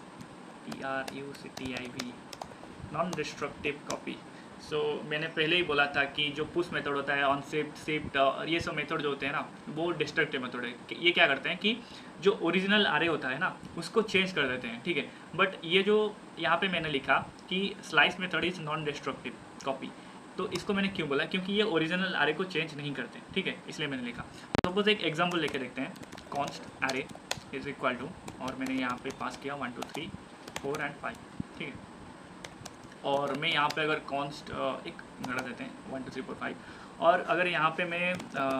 non destructive copy. So मैंने पहले ही बोला था कि जो पुश मेथड होता है, ऑनशिफ्ट, शिफ्ट, ये सब मेथड जो होते हैं ना, वो डिस्ट्रक्टिव मेथड है। ये क्या करते हैं कि जो ओरिजिनल आरे होता है ना, उसको चेंज कर देते हैं, ठीक है। बट ये जो यहाँ पे मैंने लिखा कि slice method is non destructive copy, तो इसको मैंने क्यों बोला, क्योंकि ये ओरिजिनल आरे को चेंज नहीं करते, ठीक है, इसलिए मैंने लिखा। सपोज एक एग्जाम्पल लेके देखते हैं, const array is equal to, और मैंने यहाँ पे पास किया 1 2 3 4 एंड 5, ठीक है। और मैं यहाँ पे अगर कॉन्स्ट एक घड़ा देते हैं 1 2 3 4 5, और अगर यहाँ पे मैं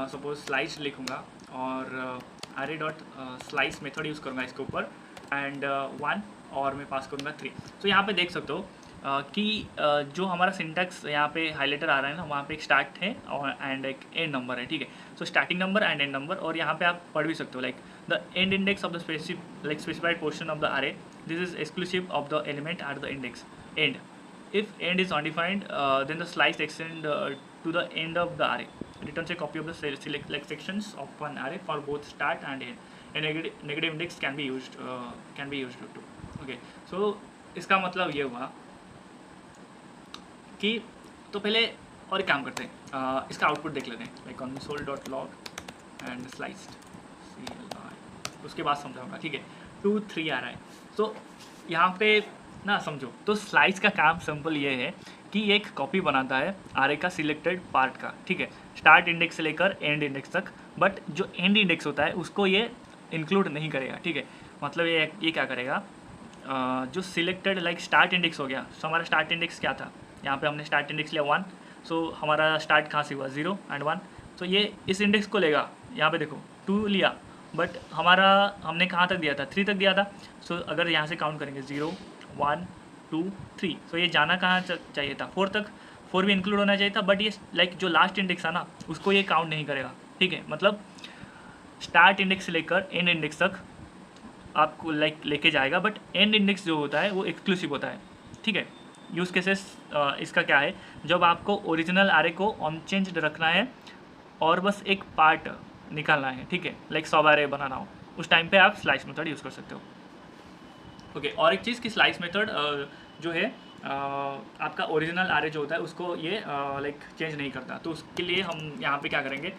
सपोज स्लाइस लिखूँगा और array dot slice method use करूँगा इसके ऊपर एंड 1 और मैं पास करूँगा 3। तो यहाँ पे देख सकते हो कि जो हमारा सिंटैक्स यहाँ पे हाईलाइटर आ रहा है ना, वहाँ पे एक स्टार्ट है और एंड एक एंड नंबर है, ठीक है। So starting number and and number, और यहाँ पे आप पढ़ भी सकते हो like the end index of the specified portion of the array, this is exclusive of the element at the index and. If end is undefined, then the slice extend to the end of the array. Returns a copy of the select sections of one array for both start and end. A negative index can be used too. Okay, so इसका मतलब ये हुआ कि तो पहले और एक काम करते हैं, इसका आउटपुट देख लेते हैं like console.log and sliced CLI, उसके बाद समझाऊंगा, ठीक है। 2 3 आ रहा है, तो यहाँ पे ना समझो। तो स्लाइस का काम सिंपल ये है कि एक कॉपी बनाता है आरे का सिलेक्टेड पार्ट का, ठीक है, स्टार्ट इंडेक्स से लेकर एंड इंडेक्स तक, बट जो एंड इंडेक्स होता है उसको ये इंक्लूड नहीं करेगा, ठीक है। मतलब ये क्या करेगा, जो सिलेक्टेड लाइक स्टार्ट इंडेक्स हो गया, सो हमारा स्टार्ट इंडेक्स क्या था, यहाँ पे हमने स्टार्ट इंडेक्स लिया 1, सो हमारा स्टार्ट कहाँ से हुआ 0 एंड 1, तो ये इस इंडेक्स को लेगा। यहाँ पे देखो 2 लिया, बट हमारा हमने कहाँ तक दिया था, 3 तक दिया था। सो अगर यहाँ से काउंट करेंगे 0 1 2 3, तो ये जाना कहाँ चाहिए था 4 तक, 4 भी इंक्लूड होना चाहिए था, बट ये लाइक जो लास्ट इंडेक्स है ना उसको ये काउंट नहीं करेगा, ठीक है। मतलब स्टार्ट इंडेक्स से लेकर एंड इंडेक्स तक आपको लाइक लेके जाएगा, बट एंड इंडेक्स जो होता है वो एक्सक्लूसिव होता है, ठीक है। यूज़ केसेस इसका क्या है, जब आपको ओरिजिनल आरे को अनचेंज्ड रखना है और बस एक पार्ट निकालना है, ठीक है, लाइक सब आरे बनाना हो, उस टाइम पे आप स्लाइस मेथड यूज़ कर सकते हो। ओके, और एक चीज़ कि स्लाइस मेथड जो है आपका ओरिजिनल आरे जो होता है उसको ये लाइक चेंज नहीं करता। तो उसके लिए हम यहाँ पे क्या करेंगे,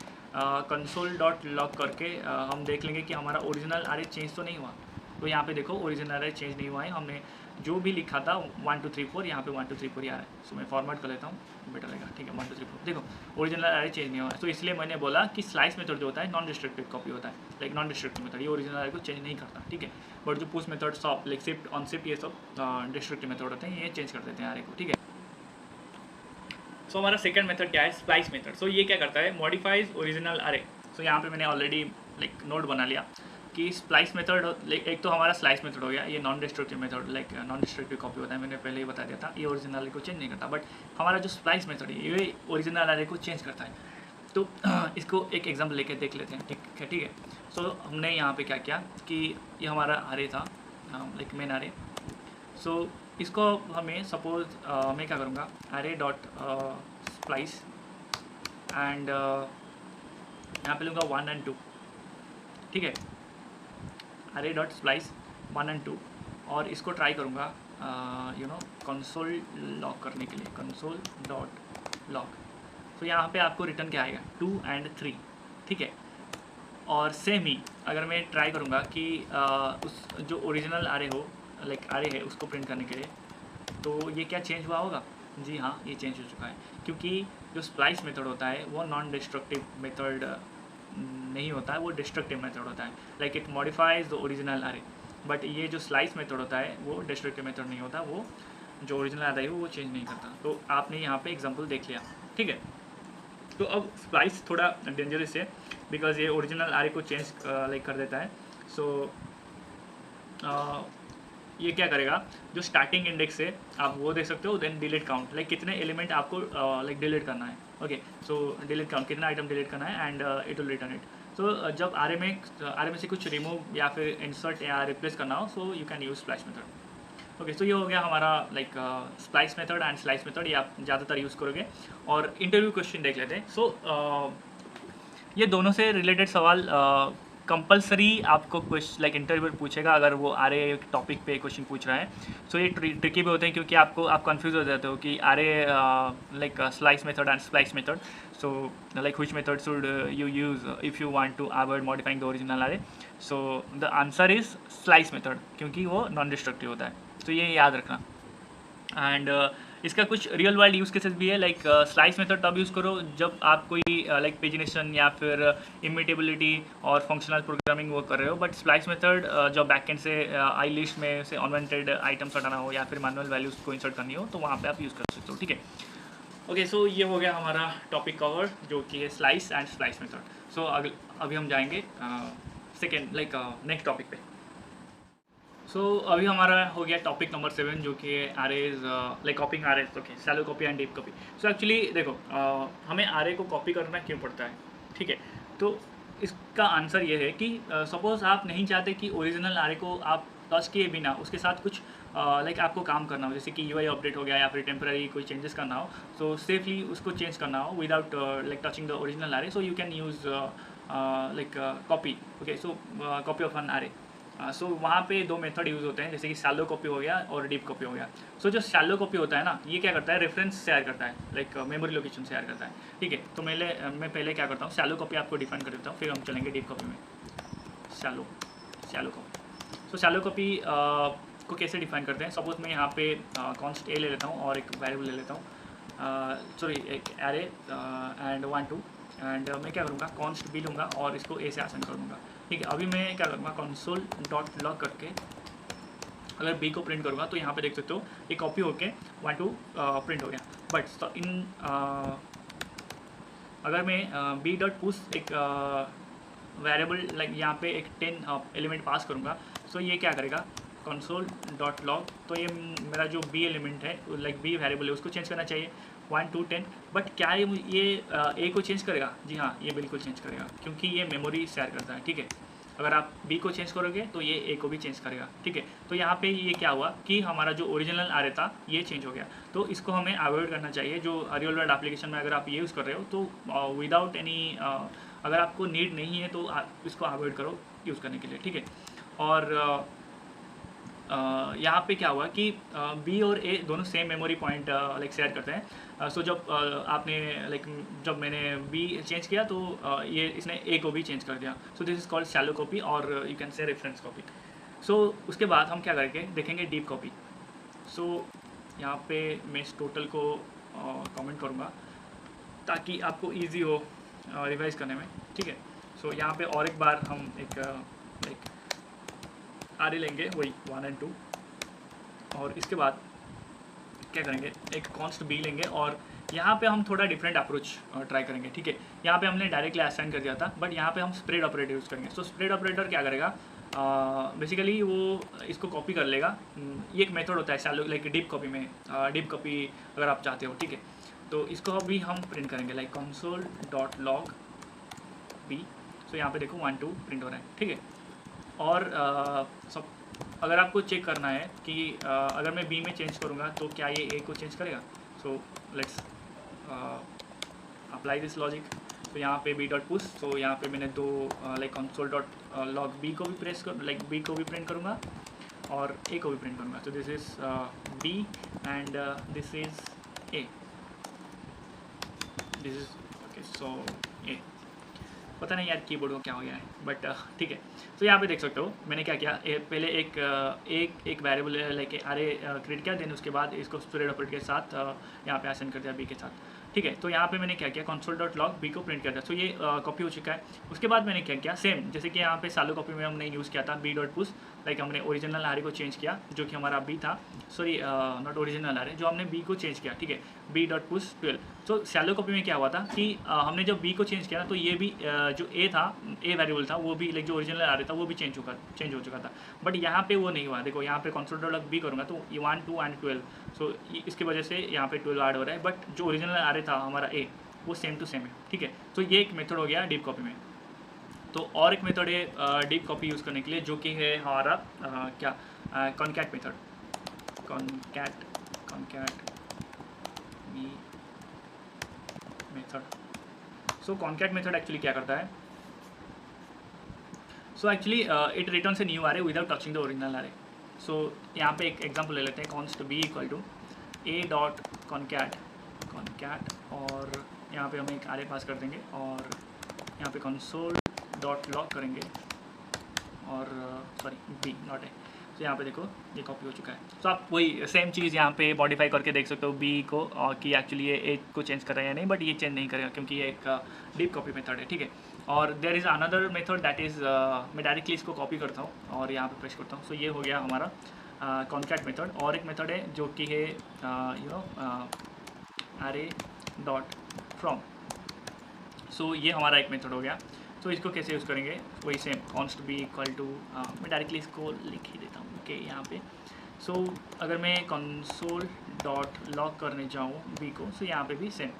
console.log करके हम देख लेंगे कि हमारा ओरिजिनल आरे चेंज तो नहीं हुआ। तो यहाँ पे देखो ओरिजिनल आरे चेंज नहीं हुआ है, हमने जो भी लिखा था 1 2 3 4, यहाँ पे 1 2 3 4 ही आ रहा है। सो मैं फॉर्मेट कर लेता हूँ, बेटर रहेगा, ठीक है। 1 2 3 4 देखो ओरिजिनल आरे चेंज नहीं हुआ है, तो इसलिए मैंने बोला कि स्लाइस मेथड जो होता है नॉन डिस्ट्रक्टिव कॉपी होता है, लाइक नॉन डिस्ट्रक्टिव मेथड, ये ओरिजिनल आरे को चेंज नहीं करता, ठीक है। बट जो push method shop like shift on shift ये सब डिस्ट्रक्टिव मेथड होते हैं, ये चेंज कर देते हैं आरे को, ठीक है। सो हमारा सेकंड मेथड क्या है, स्प्लाइस मेथड। सो ये क्या करता है, मॉडिफाइज ओरिजिनल आरे। सो यहाँ पे मैंने ऑलरेडी लाइक नोट बना लिया कि स्प्लाइस मेथड, एक तो हमारा स्लाइस मेथड हो गया, ये non destructive method like non destructive copy होता है, मैंने पहले ही बता दिया था, ये ओरिजिनल आरे को चेंज नहीं करता। बट हमारा जो स्प्लाइस मेथड है ये ओरिजिनल आरे को चेंज करता है। तो इसको एक एग्जाम्पल लेके देख लेते हैं, ठीक है। सो हमने यहाँ पे क्या किया कि ये हमारा आरे था लाइक मेन आरे। सो इसको हमें सपोज मैं क्या करूँगा, array डॉट स्प्लाइस एंड यहाँ पे लूँगा 1 and 2, ठीक है, array डॉट स्प्लाइस 1 and 2, और इसको ट्राई करूँगा कंसोल लॉग करने के लिए, कंसोल डॉट लॉग। तो यहाँ पे आपको रिटर्न क्या आएगा 2 and 3, ठीक है। और सेम ही अगर मैं ट्राई करूँगा कि उस जो ओरिजिनल आरे हो लाइक आरे है उसको प्रिंट करने के लिए, तो ये क्या चेंज हुआ होगा, जी हाँ ये चेंज हो चुका है, क्योंकि जो स्प्लाइस मेथड होता है वो नॉन डिस्ट्रक्टिव मेथड नहीं होता है, वो डिस्ट्रक्टिव मेथड होता है, like it modifies the original array. But ये जो स्लाइस मेथड होता है वो डिस्ट्रक्टिव मेथड नहीं होता, वो जो ओरिजिनल आरे है वो चेंज नहीं करता। तो आपने यहाँ पे एग्जांपल देख लिया, ठीक है। तो अब स्प्लाइस थोड़ा डेंजरस है बिकॉज ये ओरिजिनल आरे को चेंज लाइक कर देता है। सो ये क्या करेगा, जो स्टार्टिंग इंडेक्स है आप वो देख सकते हो, देन डिलीट काउंट, लाइक कितने एलिमेंट आपको लाइक डिलीट करना है, ओके। सो डिलीट काउंट कितना आइटम डिलीट करना है and it will return it. So जब आरे में से कुछ रिमूव या फिर इंसर्ट या रिप्लेस करना हो, so you can use splice method. Okay, so ये हो गया हमारा like splice method and slice method, ये आप ज़्यादातर यूज़ करोगे। और इंटरव्यू क्वेश्चन देख लेते हैं। सो ये दोनों से रिलेटेड सवाल कंपलसरी आपको क्वेश्चन लाइक इंटरव्यू पूछेगा अगर वो आरे टॉपिक पे क्वेश्चन पूछ रहा है। सो ये ट्रिकी भी होते हैं क्योंकि आप कंफ्यूज हो जाते हो कि array like slice method and splice method, so like which method should you use if you want to avoid modifying the original array. So the answer is slice method, क्योंकि वो नॉन डिस्ट्रक्टिव होता है, तो ये याद रखना। एंड इसका कुछ रियल वर्ल्ड यूज़ केसेस भी है, लाइक स्लाइस मेथड तब यूज़ करो जब आप कोई लाइक पेजिनेशन या फिर इमिटेबिलिटी और फंक्शनल प्रोग्रामिंग वो कर रहे हो। बट स्लाइस मेथड जब बैकएंड से आई लिस्ट में से अनवांटेड आइटम्स हटाना हो या फिर मैनुअल वैल्यूज़ को इंसर्ट करनी हो, तो वहाँ पे आप यूज़ कर सकते हो, ठीक है। ओके, सो ये हो गया हमारा टॉपिक कवर जो कि है स्लाइस एंड स्लाइस मेथड। सो अभी हम जाएंगे सेकेंड लाइक नेक्स्ट टॉपिक पे। सो अभी हमारा हो गया टॉपिक नंबर 7 जो कि arrays like copying arrays. Okay, shallow copy and deep copy. So actually देखो हमें आरए को कॉपी करना क्यों पड़ता है, ठीक है। तो इसका आंसर ये है कि सपोज़ आप नहीं चाहते कि ओरिजिनल आरए को आप टच किए बिना उसके साथ कुछ लाइक आपको काम करना हो, जैसे कि यूआई अपडेट हो गया या फिर टेम्पररी कोई चेंजेस करना हो, सो सेफली उसको चेंज करना हो without like touching the original array, so you can use like copy. Okay, so copy of an array. So वहाँ पे दो मेथड यूज़ होते हैं, जैसे कि शैलो कॉपी हो गया और डीप कॉपी हो गया। सो जो शैलो कॉपी होता है ना, ये क्या करता है, रेफरेंस शेयर करता है, लाइक मेमोरी लोकेशन शेयर करता है, ठीक है। तो मैं पहले क्या करता हूँ, शैलो कॉपी आपको डिफाइन कर देता हूँ, फिर हम चलेंगे डीप कॉपी में। Shallow copy. So shallow copy को कैसे डिफाइन करते हैं, सपोज मैं यहाँ पे कॉन्स्ट ए ले लेता हूँ और एक वेरिएबल ले लेता हूँ, सॉरी एक एरे एंड 1 2, एंड मैं क्या करूँगा, कॉन्स्ट बी लूँगा और इसको ए से आसन कर दूँगा, ठीक है। अभी मैं क्या करूँगा, कंसोल डॉट लॉग करके अगर बी को प्रिंट करूँगा तो यहाँ पे देख सकते हो ये कॉपी होके 1 2 प्रिंट हो गया। बट इन अगर मैं बी डॉट पुश एक वेरिएबल लाइक यहाँ पे एक 10 एलिमेंट पास करूँगा, तो ये क्या करेगा, कंसोल डॉट लॉग, तो ये मेरा जो बी एलिमेंट है लाइक बी वेरिएबल है उसको चेंज करना चाहिए 1 2 10। बट क्या ये ए को चेंज करेगा? जी हाँ, ये बिल्कुल चेंज करेगा, क्योंकि ये मेमोरी शेयर करता है, ठीक है। अगर आप बी को चेंज करोगे तो ये ए को भी चेंज करेगा, ठीक है। तो यहाँ पे ये क्या हुआ कि हमारा जो ओरिजिनल आरए था ये चेंज हो गया। तो इसको हमें अवॉइड करना चाहिए। जो रियल वर्ल्ड एप्लीकेशन में अगर आप ये यूज़ कर रहे हो तो विदाउट एनी अगर आपको नीड नहीं है तो आप इसको अवॉइड करो यूज़ करने के लिए, ठीक है। और यहाँ पे क्या हुआ कि बी और ए दोनों same memory point like share करते हैं। सो जब आपने लाइक जब मैंने बी चेंज किया तो ये इसने ए को भी चेंज कर दिया। So this is called shallow copy और you can say reference copy. So उसके बाद हम क्या करके देखेंगे डीप कॉपी। सो यहाँ पे मैं इस टोटल को कमेंट करूँगा ताकि आपको ईजी हो रिवाइज करने में, ठीक है। सो यहाँ पे और एक बार हम एक लाइक आरए लेंगे वही 1 and 2, और इसके बाद क्या करेंगे, एक कॉन्स्ट बी लेंगे और यहाँ पे हम थोड़ा डिफरेंट अप्रोच ट्राई करेंगे, ठीक है। यहाँ पे हमने डायरेक्टली असाइन कर दिया था, बट यहाँ पे हम स्प्रेड ऑपरेटर यूज़ करेंगे। सो स्प्रेड ऑपरेटर क्या करेगा, बेसिकली वो इसको कॉपी कर लेगा। ये एक मेथड होता है शैलो लाइक डीप कॉपी में, डीप कॉपी अगर आप चाहते हो, ठीक है। तो इसको अभी हम प्रिंट करेंगे like console dot log b. So यहाँ पे देखो 1 2 प्रिंट हो रहा है, ठीक है। और सब अगर आपको चेक करना है कि अगर मैं बी में चेंज करूँगा तो क्या ये ए को चेंज करेगा। So let's apply this logic. तो यहाँ पे बी डॉट पुश, तो यहाँ पे मैंने दो like console dot log B को भी प्रेस कर लाइक बी को भी प्रिंट करूँगा और ए को भी प्रिंट करूँगा। तो this is b and this is a, this is okay. So ए पता नहीं यार कीबोर्ड को क्या हो गया है, बट ठीक है। तो यहाँ पे देख सकते हो मैंने क्या किया, पहले एक वेरिएबल लाइक आरए क्रिएट किया, देन उसके बाद इसको स्प्रेड ऑपरेटर के साथ यहाँ पे असाइन कर दिया बी के साथ, ठीक है। तो यहाँ पे मैंने क्या किया, कंसोल डॉट लॉग बी को प्रिंट कर दिया। तो ये कॉपी हो चुका है। उसके बाद मैंने क्या किया, सेम जैसे कि यहाँ पे शैलो कॉपी में हमने यूज़ किया था बी डॉट पुश, लाइक हमने ओरिजिनल आरए को चेंज किया जो कि हमारा बी था, सॉरी नॉट ओरिजिनल आरए, जो हमने बी को चेंज किया, ठीक है, बी डॉट पुश 12। तो शैलो कॉपी में क्या हुआ था कि हमने जब बी को चेंज किया ना तो ये भी जो ए था, ए वेरिएबल था, वो भी लाइक जो ओरिजिनल आ रहा था वो भी चेंज हो चुका था। बट यहाँ पे वो नहीं हुआ। देखो यहाँ पे कंसोल डॉट लॉग बी करूँगा तो 1 2 and 12, सो इसकी वजह से यहाँ पे 12 ऐड हो रहा है, बट जो ओरिजिनल आ रहा था हमारा ए वो सेम टू सेम है, ठीक है। तो ये एक मेथड हो गया डीप कॉपी में। तो और एक मेथड है डीप कॉपी यूज़ करने के लिए जो कि है हमारा क्या concat method, concat method. So concat method actually क्या करता है, so actually it returns a new array without touching the original array. So यहाँ पे एक एग्जांपल ले लेते हैं, const B equal to a dot concat, और यहाँ पे हम एक आरए पास कर देंगे और यहाँ पे कंसोल डॉट लॉग करेंगे और सॉरी बी नॉट ए। तो यहाँ पे देखो ये कॉपी हो चुका है। तो आप वही सेम चीज़ यहाँ पे मॉडिफाई करके देख सकते हो बी को कि एक्चुअली ये ए को चेंज कर रहा है या नहीं, बट ये चेंज नहीं करेगा क्योंकि ये एक डीप कॉपी मेथड है, ठीक है। और there is another method that is मैं डायरेक्टली इसको कॉपी करता हूँ और यहाँ पे प्रेस करता हूँ। सो ये हो गया हमारा कॉनकैट मेथड। और एक मेथड है जो कि है you know array dot from. So ये हमारा एक मेथड हो गया। तो इसको कैसे यूज़ करेंगे, वही same const B equal to, मैं डायरेक्टली इसको लिख ही देता हूँ ओके यहाँ पे। सो अगर मैं कंसोल डॉट लॉग करने जाऊँ बी को, सो यहाँ पे भी सेम।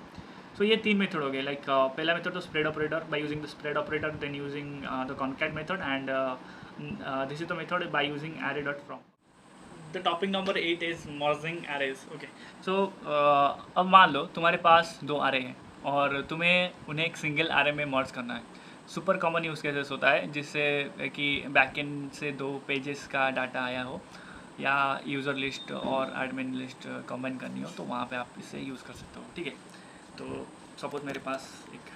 सो ये तीन मेथड हो गए, लाइक पहला मेथड तो spread operator, by using the spread operator, then using the concat method, and this is the method by using array dot from. The topic number 8 is merging arrays. Okay, so अब मान लो तुम्हारे पास दो array हैं और तुम्हें उन्हें एक सिंगल array में मर्ज करना है। सुपर कॉमन यूज़ केसेस होता है जिससे कि बैकएंड से दो पेजेस का डाटा आया हो या यूज़र लिस्ट और एडमिन लिस्ट कंबाइन करनी हो, तो वहाँ पे आप इसे यूज़ कर सकते हो। ठीक है, तो सपोज मेरे पास एक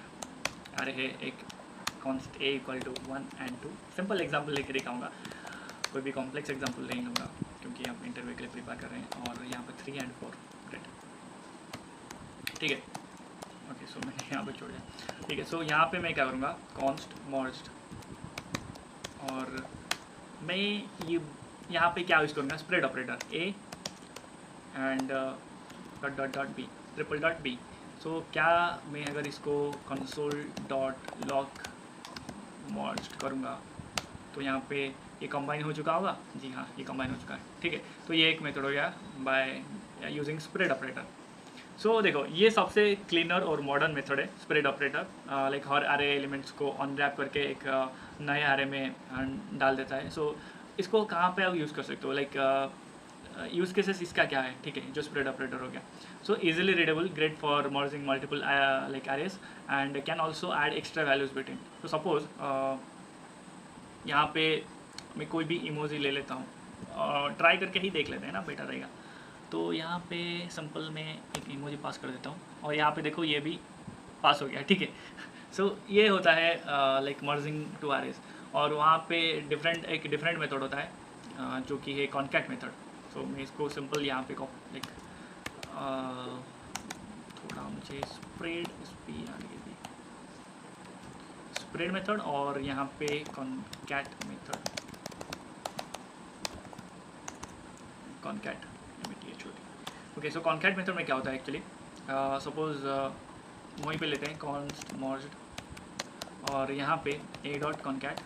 array है, एक const a equal to 1 and 2। Simple example लेके दिखाऊंगा, कोई भी कॉम्प्लेक्स एग्जांपल नहीं लूँगा क्योंकि हम इंटरव्यू के लिए प्रिपेयर कर रहे हैं। और यहाँ पर 3 and 4, ग्रेट, ठीक है। ओके, सो मैंने यहाँ पे छोड़ दिया। ठीक है, सो यहाँ पे मैं क्या करूँगा, कॉन्स्ट मर्ज्ड, और मैं ये यहाँ पे क्या यूज़ करूँगा, spread operator a and dot dot dot b, triple dot b। सो क्या मैं अगर इसको कंसोल डॉट लॉग मर्ज्ड करूँगा तो यहाँ पे ये कंबाइन हो चुका होगा। जी हाँ, ये कंबाइन हो चुका है। ठीक है, तो ये एक मेथड हो गया बाय यूजिंग स्प्रेड ऑपरेटर। सो देखो, ये सबसे क्लीनर और मॉडर्न मेथड है स्प्रेड ऑपरेटर। लाइक हर array एलिमेंट्स को अनरैप करके एक नए array में डाल देता है। सो इसको कहाँ पे आप यूज़ कर सकते हो, लाइक यूज़ केसेस इसका क्या है, ठीक है, जो स्प्रेड ऑपरेटर हो गया। So easily readable, great for merging multiple like arrays and can also add extra values between. तो सपोज यहाँ पे मैं कोई भी इमोजी ले लेता हूँ, ट्राई करके ही देख लेते हैं ना, बेटर रहेगा। तो यहाँ पे सिंपल में एक इमोजी पास कर देता हूँ और यहाँ पे देखो ये भी पास हो गया। ठीक है, सो ये होता है लाइक मर्जिंग टू arrays। और वहाँ पे एक डिफरेंट मेथड होता है जो कि है कॉन्कैट मेथड। सो मैं इसको सिंपल यहाँ पे लाइक थोड़ा मुझे स्प्रेड मेथड और यहाँ पे कॉन्कैट मेथड, कॉन्कैट ओके। सो कॉन्कैट मेथड में क्या होता है एक्चुअली, सपोज वहीं पे लेते हैं कॉन्स्ट मर्ज्ड और यहाँ पे a डॉट कॉन्कैट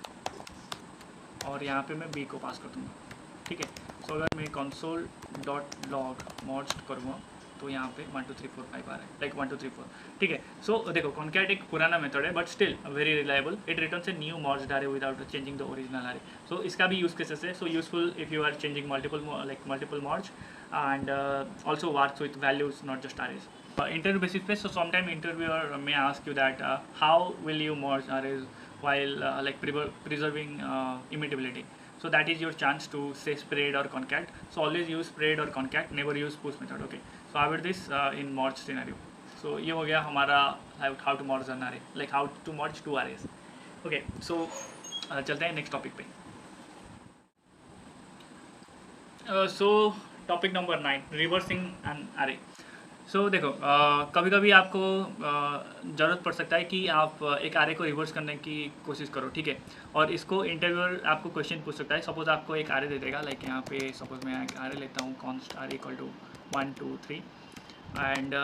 और यहाँ पे मैं b को पास कर दूँगा। ठीक है, सो अगर मैं कंसोल डॉट लॉग मर्ज्ड करूँगा तो यहाँ पे 1 2 3 4 5 आ रहा है, लाइक 1 2 3 4। ठीक है, सो देखो कॉन्कैट एक पुराना मेथड है but still very reliable. It returns a new merged array without changing the original array। So इसका भी यूज केसेस है, so useful if you are changing multiple merge and also works with values, not just arrays. Interview basis पे, so sometime interviewer may ask you that how will you merge arrays while like preserving immutability. So that is your chance to say spread or concat. So always use spread or concat, never use push method. Okay, so I will this in merge scenario. So ये हो गया हमारा how to merge an array, like how to merge two arrays. Okay, so चलते हैं next topic पे। So topic number 9, reversing an array। So देखो कभी कभी आपको ज़रूरत पड़ सकता है कि आप एक array को रिवर्स करने की कोशिश करो। ठीक है, और इसको इंटरव्यूअर आपको क्वेश्चन पूछ सकता है। सपोज आपको एक array दे देगा, लाइक यहाँ पे सपोज मैं एक array लेता हूँ const array equal to 1 2 3 and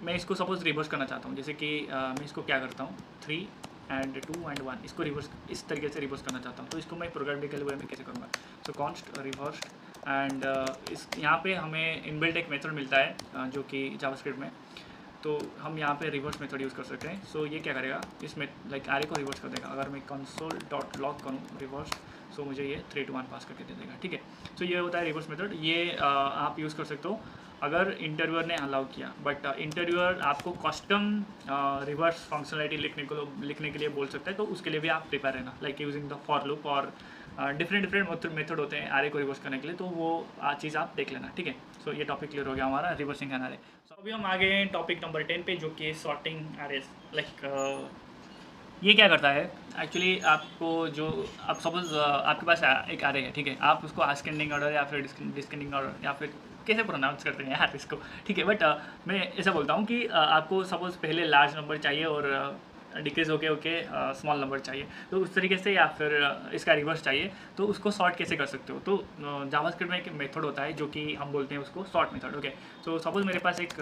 मैं इसको सपोज रिवर्स करना चाहता हूँ। जैसे कि मैं इसको क्या करता हूँ 3 and 2 and 1, इसको रिवर्स इस तरीके से रिवर्स करना चाहता हूँ। तो इसको मैं प्रोग्रामेटिकल वे में कैसे करूँगा, सो कॉन्स्ट रिवर्स एंड इस यहाँ पे हमें इनबिल्ट एक मेथड मिलता है जो कि जावास्क्रिप्ट में, तो हम यहाँ पे रिवर्स मेथड यूज़ कर सकते हैं। सो ये क्या करेगा, इसमें लाइक array को रिवर्स कर देगा। अगर मैं कंसोल डॉट लॉग करूँ रिवर्स, सो मुझे ये 3 to 1 पास करके दे देगा। ठीक है, सो ये होता है रिवर्स मेथड। ये आप यूज़ कर सकते हो अगर इंटरव्यूअर ने अलाउ किया, बट इंटरव्यूअर आपको कस्टम रिवर्स फंक्शनलिटी लिखने के लिए बोल सकता है, तो उसके लिए भी आप प्रिपेयर रहना, like using the for loop और डिफरेंट मेथड होते हैं array को रिवर्स करने के लिए, तो वो चीज़ आप देख लेना। ठीक है, सो ये टॉपिक क्लियर हो गया हमारा रिवर्सिंग एन array। सो अभी हम आ गए हैं टॉपिक नंबर 10 पे, जो कि सॉर्टिंग arrays। लाइक ये क्या करता है एक्चुअली, आपको जो आप सपोज आपके पास एक array है, ठीक है, आप उसको असेंडिंग ऑर्डर या फिर डिस्केंडिंग ऑर्डर या फिर कैसे प्रोनाउंस करते हैं यार इसको, ठीक है, बट मैं ऐसा बोलता हूँ कि आपको सपोज पहले लार्ज नंबर चाहिए और डिक्रीज होके स्मॉल नंबर चाहिए, तो उस तरीके से, या फिर इसका रिवर्स चाहिए, तो उसको सॉर्ट कैसे कर सकते हो। तो जावास्क्रिप्ट में एक मेथड होता है जो कि हम बोलते हैं उसको sort method. Okay, so suppose मेरे पास एक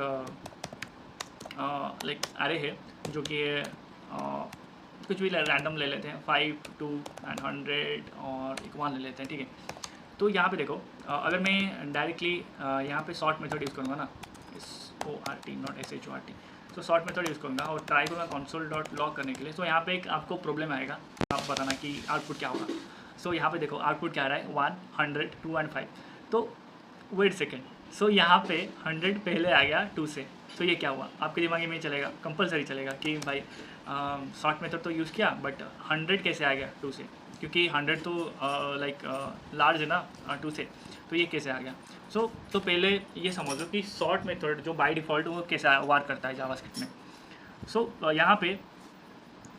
लाइक अरे है जो कि कुछ भी रैंडम ले लेते हैं, 5, 2 एंड 100 और एक 1 ले लेते हैं, ठीक है। तो यहाँ पे देखो अगर मैं डायरेक्टली यहाँ पे सॉर्ट मेथड यूज़ करूँगा ना, SORT नॉट SHORT, तो सॉर्ट मेथड यूज़ करूँगा और ट्राई करूँगा कंसोल डॉट लॉग करने के लिए। तो यहाँ पे एक आपको प्रॉब्लम आएगा, आप बताना कि आउटपुट क्या होगा। सो यहाँ पे देखो आउटपुट क्या आ रहा है, 1, 100, 2 एंड 5। तो वेट सेकेंड, सो यहाँ पे 100 पहले आ गया 2 से, तो ये क्या हुआ आपके दिमाग में चलेगा, कंपलसरी चलेगा कि भाई शॉर्ट मेथड तो यूज़ किया बट 100 कैसे आ गया 2 से, क्योंकि 100 तो लाइक लार्ज है ना 2 से, तो ये कैसे आ गया। तो पहले ये समझो कि शॉर्ट मेथड जो बाय डिफ़ॉल्ट वो कैसे वार करता है जावास्क्रिप्ट में। यहाँ पे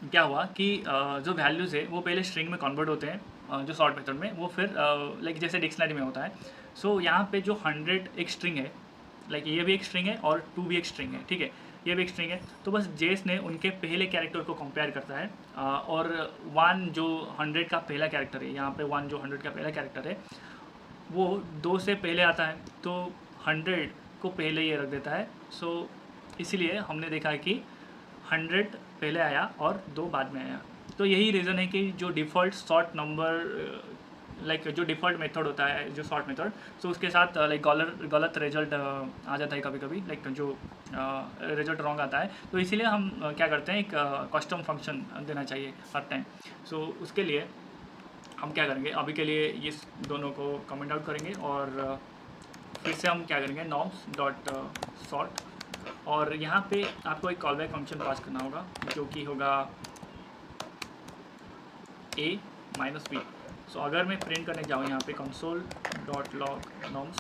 क्या हुआ कि जो वैल्यूज़ है वो पहले स्ट्रिंग में कन्वर्ट होते हैं जो शॉर्ट मेथड में, वो फिर लाइक जैसे डिक्शनरी में होता है। यहाँ पे जो 100 एक स्ट्रिंग है, लाइक ये भी एक स्ट्रिंग है और 2 भी एक स्ट्रिंग है, ठीक है, ये भी एक स्ट्रिंग है। तो बस जेस ने उनके पहले कैरेक्टर को कंपेयर करता है और 1 जो 100 का पहला कैरेक्टर है, यहाँ पे 1 जो 100 का पहला कैरेक्टर है वो 2 से पहले आता है, तो 100 को पहले ये रख देता है। इसीलिए हमने देखा है कि 100 पहले आया और 2 बाद में आया। तो यही रीज़न है कि जो डिफ़ॉल्ट शॉर्ट नंबर लाइक जो डिफ़ॉल्ट मेथड होता है जो शॉर्ट मेथड, तो उसके साथ लाइक गलत रिजल्ट आ जाता है कभी कभी, लाइक जो रिजल्ट रॉन्ग आता है। तो इसीलिए हम क्या करते हैं, एक कस्टम फंक्शन देना चाहिए हर टाइम। उसके लिए हम क्या करेंगे, अभी के लिए इस दोनों को कमेंट आउट करेंगे और फिर से हम क्या करेंगे नॉर्म्स डॉट सॉर्ट, और यहाँ पे आपको एक कॉलबैक फंक्शन पास करना होगा जो कि होगा a माइनस बी। अगर मैं प्रिंट करने जाऊँ यहाँ पे कंसोल डॉट लॉग नॉर्म्स,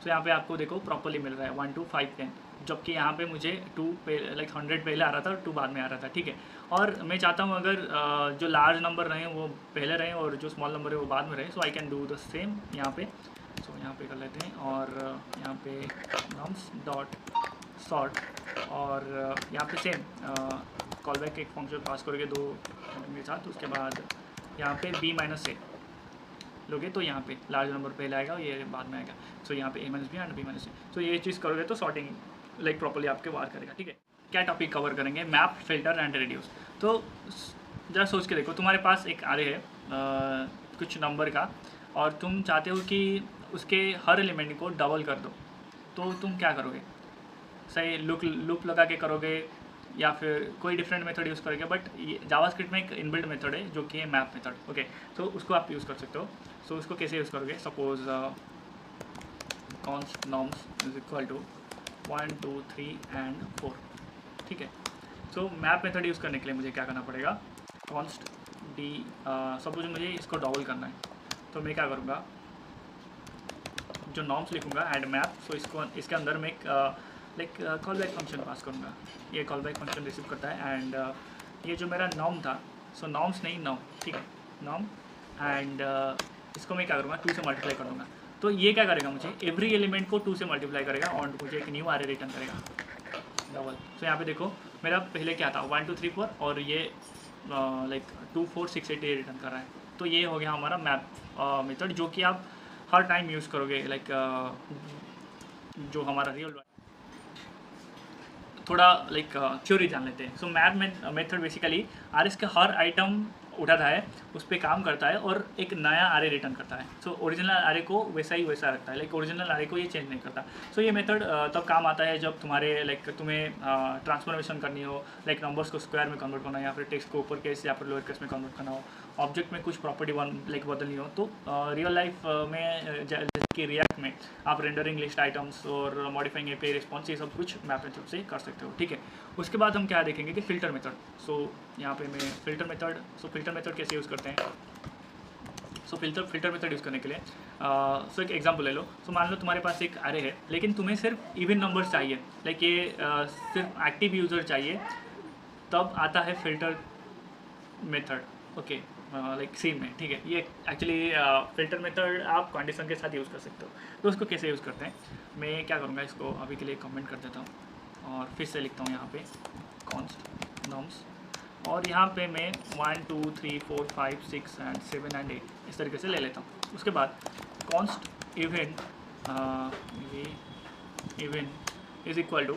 तो यहाँ पे आपको देखो प्रॉपर्ली मिल रहा है 1, 2, 5, 10, जबकि यहाँ पे मुझे 2 लाइक 100 पहले आ रहा था और 2 बाद में आ रहा था, ठीक है। और मैं चाहता हूँ अगर जो लार्ज नंबर रहे वो पहले रहें और जो स्मॉल नंबर है वो बाद में रहे। So I can do the same यहाँ पे। यहाँ पे कर लेते हैं और यहाँ पे नॉर्म्स डॉट सॉर्ट, और यहाँ पे सेम कॉलबैक एक फंक्शन पास करोगे 2 के साथ। उसके बाद यहाँ पे b माइनस ए लोगे तो यहाँ पे लार्ज नंबर पहले आएगा और ये बाद में आएगा। यहाँ पे a minus b and b minus a. ये चीज़ करोगे तो सॉर्टिंग लाइक प्रॉपर्ली आपके वार करेगा, ठीक है। क्या टॉपिक कवर करेंगे, मैप, फिल्टर एंड रेड्यूस। तो ज़रा सोच के देखो, तुम्हारे पास एक अरे है कुछ नंबर का और तुम चाहते हो कि उसके हर एलिमेंट को डबल कर दो, तो तुम क्या करोगे, सही लूप लगा के करोगे या फिर कोई डिफरेंट मेथड यूज़ करोगे। बट जावास्क्रिप्ट में एक इनबिल्ट मेथड है जो कि है मैप मेथड, ओके। तो उसको आप यूज़ कर सकते हो। उसको कैसे यूज़ करोगे, suppose const norms is equal to 1, 2, 3 and 4, ठीक है। मैप मेथड यूज़ करने के लिए मुझे क्या करना पड़ेगा, कॉन्स्ट डी, सपोज मुझे इसको डबल करना है, तो मैं क्या करूँगा, जो नॉर्म्स लिखूँगा एंड मैप। इसको इसके अंदर मैं लाइक कॉलबैक फंक्शन पास करूँगा। ये कॉलबैक फंक्शन रिसीव करता है एंड ये जो मेरा नॉर्म था, नॉर्म्स नहीं नॉर्म, ठीक है, नॉर्म एंड इसको मैं क्या करूँगा 2 से मल्टीप्लाई कर दूँगा। तो ये क्या करेगा, मुझे एवरी एलिमेंट को 2 से मल्टीप्लाई करेगा और मुझे एक न्यू आरे रिटर्न करेगा डबल। यहाँ पे देखो मेरा पहले क्या था 1, 2, 3, 4 और ये लाइक 2, 4, 6, 8 ये रिटर्न कर रहा है। तो ये हो गया हमारा मैप मेथड जो कि आप हर टाइम यूज़ करोगे, लाइक जो हमारा रियल थोड़ा लाइक थ्योरी जान लेते हैं। मैप मेथड बेसिकली आरएस के हर आइटम उठाता है, उस पर काम करता है और एक नया आरे रिटर्न करता है। ओरिजिनल आरे को वैसा ही वैसा रखता है, लाइक ओरिजिनल आरे को ये चेंज नहीं करता। ये मेथड तब काम आता है जब तुम्हारे लाइक तुम्हें ट्रांसफॉर्मेशन करनी हो, लाइक नंबर्स को स्क्वायर में कन्वर्ट करना या फिर टेक्स्ट को ऊपर केस या फिर लोअर केस में कन्वर्ट करना हो, ऑब्जेक्ट में कुछ प्रॉपर्टी लाइक बदलनी हो। तो रियल लाइफ में जैसे कि रिएक्ट में आप रेंडरिंग लिस्ट आइटम्स और मॉडिफाइंग एपीआई रिस्पॉन्स ये सब कुछ मैप मेथड से कर सकते हो, ठीक है। उसके बाद हम क्या देखेंगे कि फ़िल्टर मेथड। यहाँ पे मैं फ़िल्टर मेथड कैसे यूज़ करते हैं। फ़िल्टर मेथड यूज़ करने के लिए एक एग्जांपल ले लो। मान लो तुम्हारे पास एक अरे है लेकिन तुम्हें सिर्फ इवन नंबर्स चाहिए, लाइक ये सिर्फ एक्टिव यूज़र चाहिए, तब आता है filter method, okay, like same है, ठीक है। ये एक्चुअली फ़िल्टर मेथड आप कंडीशन के साथ यूज़ कर सकते हो। तो उसको कैसे यूज़ करते हैं, मैं क्या करूँगा, इसको अभी के लिए कमेंट कर देता हूँ और फिर से लिखता हूँ यहाँ पे कॉन्स्ट नॉर्म्स, और यहाँ पे मैं 1, 2, 3, 4, 5, 6 एंड 7 एंड 8 इस तरीके से ले लेता हूँ। उसके बाद const event is equal to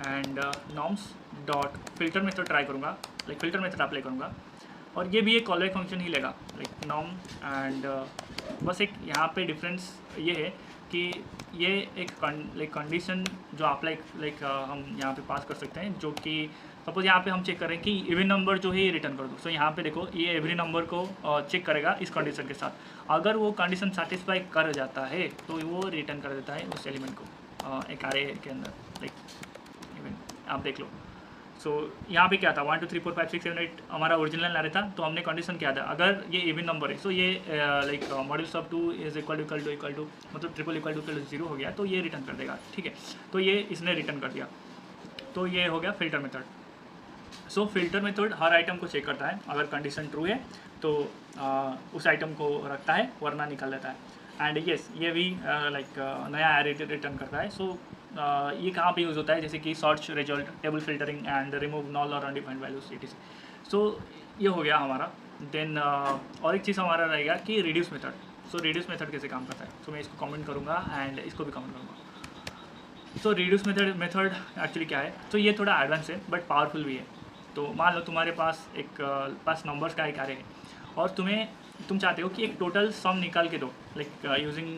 and norms dot filter method try करूँगा, लाइक फिल्टर मेथड अप्लाई करूँगा, और ये भी एक कॉलबैक फंक्शन ही लेगा, लाइक नॉर्म एंड बस एक यहाँ पे डिफरेंस ये है कि ये एक लाइक कंडीशन जो आप लाइक हम यहाँ पे पास कर सकते हैं, जो कि सपोज यहाँ पे हम चेक करें कि इवन नंबर जो है रिटर्न कर दो। सो यहाँ पे देखो ये एवरी नंबर को चेक करेगा इस कंडीशन के साथ। अगर वो कंडीशन सेटिस्फाई कर जाता है तो वो रिटर्न कर देता है उस एलिमेंट को एक array के अंदर, लाइक इवन आप देख लो। सो यहाँ पे क्या था 1 2 3 4 5 6 7 8 हमारा ओरिजिनल array था, तो हमने कंडीशन क्या था, अगर ये इवन नंबर है सो ये like modules of 2 is equal to मतलब ट्रिपल इक्वल टू 0 हो गया, तो ये रिटर्न कर देगा, ठीक है। तो ये इसने रिटर्न कर दिया, तो ये हो गया फिल्टर मेथड। सो फिल्टर मेथड हर आइटम को चेक करता है, अगर कंडीशन ट्रू है तो उस आइटम को रखता है, वरना निकाल देता है। एंड येस ये भी लाइक नया एरे रिटर्न करता है। सो ये कहाँ पे यूज़ होता है, जैसे कि search result, table filtering and remove knoll और अनडिफाइंड वैल्यूज etc। सो ये हो गया हमारा। देन और एक चीज़ हमारा रहेगा कि रिड्यूस मेथड। सो रिड्यूस मेथड कैसे काम करता है, सो मैं इसको कमेंट करूँगा एंड इसको भी कमेंट करूँगा। सो रिड्यूस मेथड एक्चुअली क्या है, तो ये थोड़ा एडवांस है बट पावरफुल भी है। तो मान लो तुम्हारे पास पास नंबर्स का एक array है और तुम चाहते हो कि एक टोटल सम निकाल के दो, like using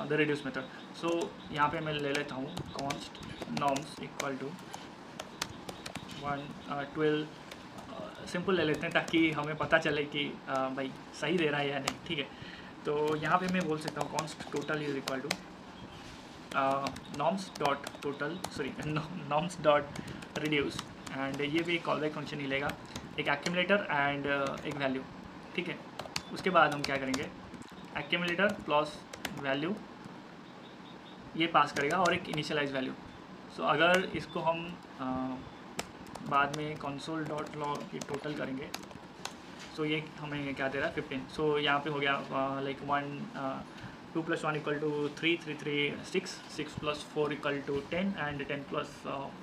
the reduce method. So यहाँ पे मैं ले लेता हूँ const norms equal to 12 simple ले लेते हैं ताकि हमें पता चले कि भाई सही दे रहा है या नहीं, ठीक है। तो यहाँ पे मैं बोल सकता हूँ const total is equal to norms dot total norms dot reduce, and ये भी एक कॉलबैक फंक्शन ही लेगा, एक एक्यूमुलेटर एंड एक वैल्यू, ठीक है। उसके बाद हम क्या करेंगे, एक्यूमुलेटर प्लस वैल्यू ये पास करेगा और एक इनिशियलाइज वैल्यू। सो अगर इसको हम बाद में कंसोल डॉट लॉग ये टोटल करेंगे, सो ये हमें क्या दे रहा है 15। सो यहाँ पे हो गया लाइक 2 + 1 = 3 3 3 6 6 + 4 = 10 एंड 10 +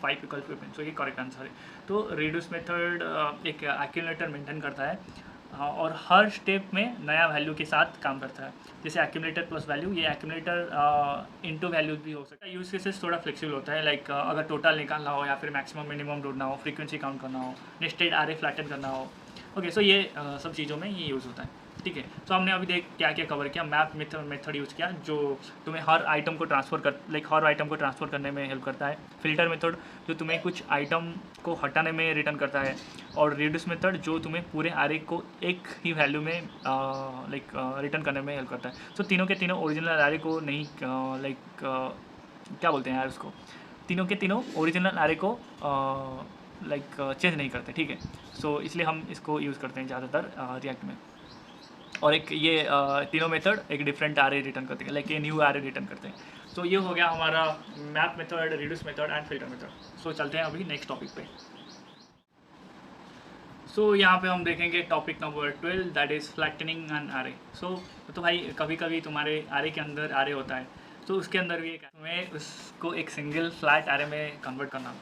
5 = 15। सो ये करेक्ट आंसर है। तो रिड्यूस मेथड एक एक्यूमुलेटर मेंटेन करता है और हर स्टेप में नया वैल्यू के साथ काम करता है। जैसे एक्यूमुलेटर प्लस वैल्यू, ये एक्यूमुलेटर इनटू वैल्यूज भी हो सकता है। यूज केसेस थोड़ा फ्लेक्सिबल होता है, लाइक अगर टोटल निकालना हो या फिर मैक्सिमम मिनिमम ढूंढना हो, फ्रीक्वेंसी काउंट करना हो, नेस्टेड array फ्लैटन करना हो। ओके, सो ये सब चीज़ों में ये यूज़ होता है, ठीक है। तो हमने अभी देख क्या क्या कवर किया। मैप मेथड यूज़ किया जो तुम्हें हर आइटम को ट्रांसफ़र करने में हेल्प करता है। फिल्टर मेथड जो तुम्हें कुछ आइटम को हटाने में रिटर्न करता है, और रिड्यूस मेथड जो तुम्हें पूरे array को एक ही वैल्यू में लाइक रिटर्न करने में हेल्प करता है। सो तीनों के तीनों ओरिजिनल array को नहीं लाइक क्या बोलते हैं यार उसको, तीनों के तीनों ओरिजिनल array को लाइक चेंज नहीं करते, ठीक है। सो इसलिए हम इसको यूज़ करते हैं ज़्यादातर रिएक्ट में। और एक ये तीनों मेथड एक डिफरेंट array रिटर्न करते हैं, लाइक ये न्यू array रिटर्न करते हैं। तो ये हो गया हमारा map method, reduce method and filter method. So चलते हैं अभी नेक्स्ट टॉपिक पे। सो यहाँ पे हम देखेंगे topic number 12, that is flattening an array। So तो भाई कभी कभी तुम्हारे array के अंदर array होता है, तो उसके अंदर भी तुम्हें उसको एक सिंगल फ्लैट array में कन्वर्ट करना।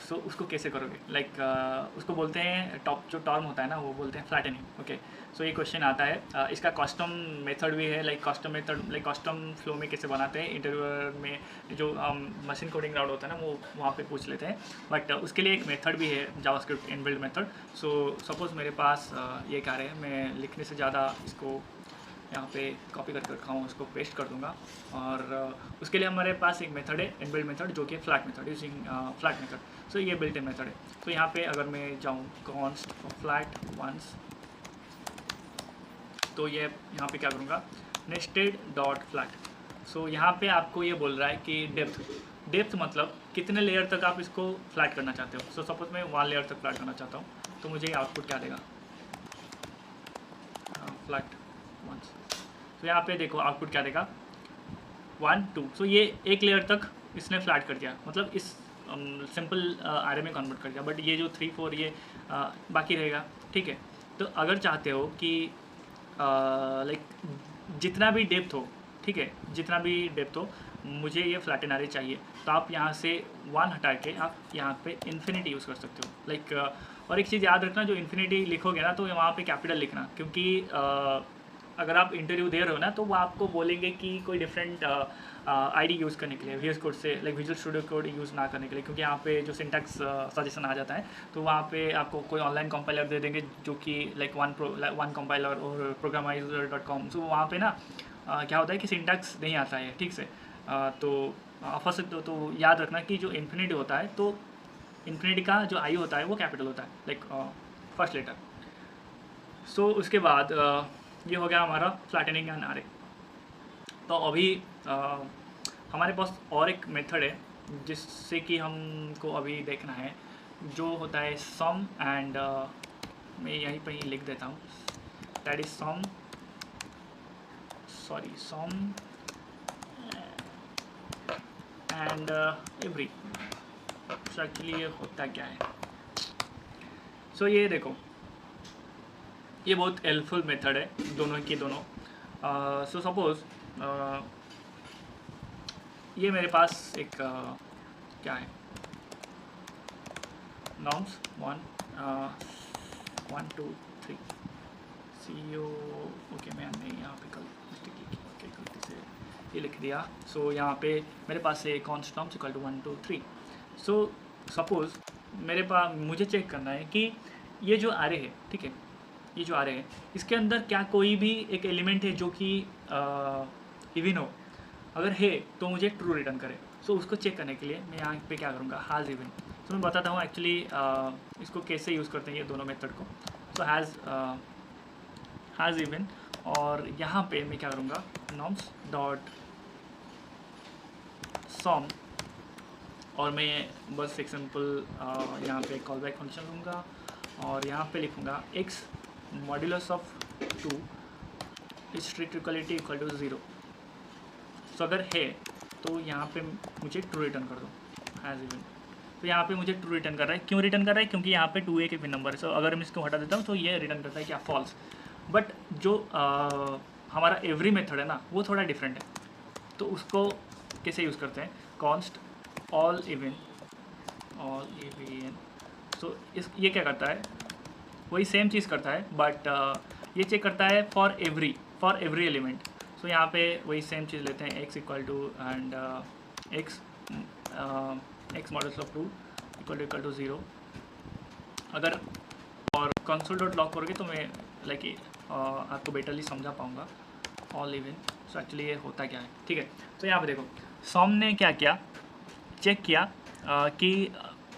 सो उसको कैसे करोगे, लाइक उसको बोलते हैं जो टर्म होता है ना, वो बोलते हैं फ्लैटनिंग। ओके, सो ये क्वेश्चन आता है। इसका कस्टम मेथड भी है, like custom method like custom flow में कैसे बनाते हैं, इंटरव्यूअर में जो मशीन कोडिंग राउंड होता है ना, वो वहाँ पे पूछ लेते हैं। बट उसके लिए एक मेथड भी है जावास्क्रिप्ट इनबिल्ट मेथड। सो सपोज़ मेरे पास ये कार्य है, मैं लिखने से ज़्यादा इसको यहाँ पे कॉपी करके रखा हूँ, उसको पेस्ट कर दूँगा। और उसके लिए हमारे पास एक मेथड है इनबिल्ट मेथड, जो कि flat method, using flat method. So ये बिल्ट इन मेथड है। तो यहाँ पे अगर मैं जाऊँ कॉन्स्ट फ्लैट वंस, तो ये यहाँ पे क्या करूँगा, नेस्टेड डॉट फ्लैट। सो यहाँ पे आपको ये बोल रहा है कि डेप्थ मतलब कितने लेयर तक आप इसको फ्लैट करना चाहते हो। सो सपोज मैं 1 लेयर तक फ्लैट करना चाहता हूँ, तो मुझे आउटपुट क्या देगा, फ्लैट वंस। तो यहाँ पे देखो आउटपुट क्या देगा, 1 2। सो ये एक लेयर तक इसने फ्लैट कर दिया, मतलब इस सिंपल array में कन्वर्ट कर दिया। बट ये जो 3 4 ये बाकी रहेगा, ठीक है। तो अगर चाहते हो कि लाइक जितना भी डेप्थ हो, ठीक है, जितना भी डेप्थ हो, मुझे ये फ्लैटन array चाहिए, तो आप यहाँ से 1 हटा के आप यहाँ पे इन्फिनिटी यूज़ कर सकते हो, लाइक। और एक चीज़ याद रखना, जो इन्फिनिटी लिखोगे ना, तो वहाँ पे कैपिटल लिखना, क्योंकि अगर आप इंटरव्यू दे रहे हो ना तो वो आपको बोलेंगे कि कोई डिफरेंट आईडी यूज़ करने के लिए VS कोड से like visual studio code use ना करने के लिए, क्योंकि यहाँ पे जो सिंटैक्स सजेशन आ जाता है तो वहाँ पे आपको कोई ऑनलाइन कंपाइलर दे देंगे जो कि लाइक वन कंपाइलर और programmizer.com। सो वहाँ पे ना क्या होता है कि सिंटैक्स नहीं आता है ठीक से। तो फर्स्ट तो याद रखना कि जो इन्फिनिटी होता है तो इन्फिनिटी का जो आई होता है वो कैपिटल होता है लाइक फर्स्ट लेटर। सो उसके बाद ये हो गया हमारा फ्लैटनिंग एंड आरे। तो अभी हमारे पास और एक मेथड है जिससे कि हमको अभी देखना है, जो होता है सम एंड मैं यहीं पर ही लिख देता हूँ, that is sum and every. So actually ये होता क्या है, सो ये देखो ये बहुत हेल्पफुल मेथड है दोनों की दोनों। सो सपोज ये मेरे पास एक क्या है नॉर्म्स 1 2 3 CEO। ओके मैंने यहाँ पे कल मिस्टेक की, ओके गलती से ये लिख दिया। सो यहाँ पे मेरे पास है const norms equal to 1 2 3। So suppose मेरे पास मुझे चेक करना है कि ये जो आरे है ठीक है, ये जो आरे है इसके अंदर क्या कोई भी एक एलिमेंट है जो कि इवन हो, अगर है तो मुझे ट्रू रिटर्न करे। सो उसको चेक करने के लिए मैं यहाँ पे क्या करूँगा, हैज़ इवन। तो मैं बताता हूँ एक्चुअली इसको कैसे यूज़ करते हैं ये दोनों मेथड को। सो हैज़ इवन और यहाँ पे मैं क्या करूँगा नॉर्म्स डॉट सम और मैं बस एक सिंपल यहाँ पे कॉल बैक फंक्शन लूँगा और यहाँ पे लिखूँगा x modulus of 2 is strict equality equal to 0। So अगर है तो यहाँ पे मुझे ट्रू रिटर्न कर दो हैज़ इवन। तो यहाँ पे मुझे ट्रू रिटर्न कर रहा है, क्यों रिटर्न कर रहा है, क्योंकि यहाँ पे 2 एक इवन नंबर है। सो अगर मैं इसको हटा देता हूँ तो ये रिटर्न करता है क्या फॉल्स। बट जो हमारा एवरी मेथड है ना वो थोड़ा डिफरेंट है, तो उसको कैसे यूज़ करते हैं, कॉन्स्ट ऑल इवन सो ये क्या करता है, वही सेम चीज़ करता है बट ये चेक करता है फॉर एवरी एलिमेंट। सो यहाँ पे वही सेम चीज़ लेते हैं x equal to and x models of 2 equal to 0। अगर और कंसोल डॉट लॉग करोगे तो मैं लाइक आपको बेटरली समझा पाऊँगा ऑल इवन। सो एक्चुअली ये होता क्या है ठीक है। तो यहाँ पे देखो सम ने क्या किया, चेक किया कि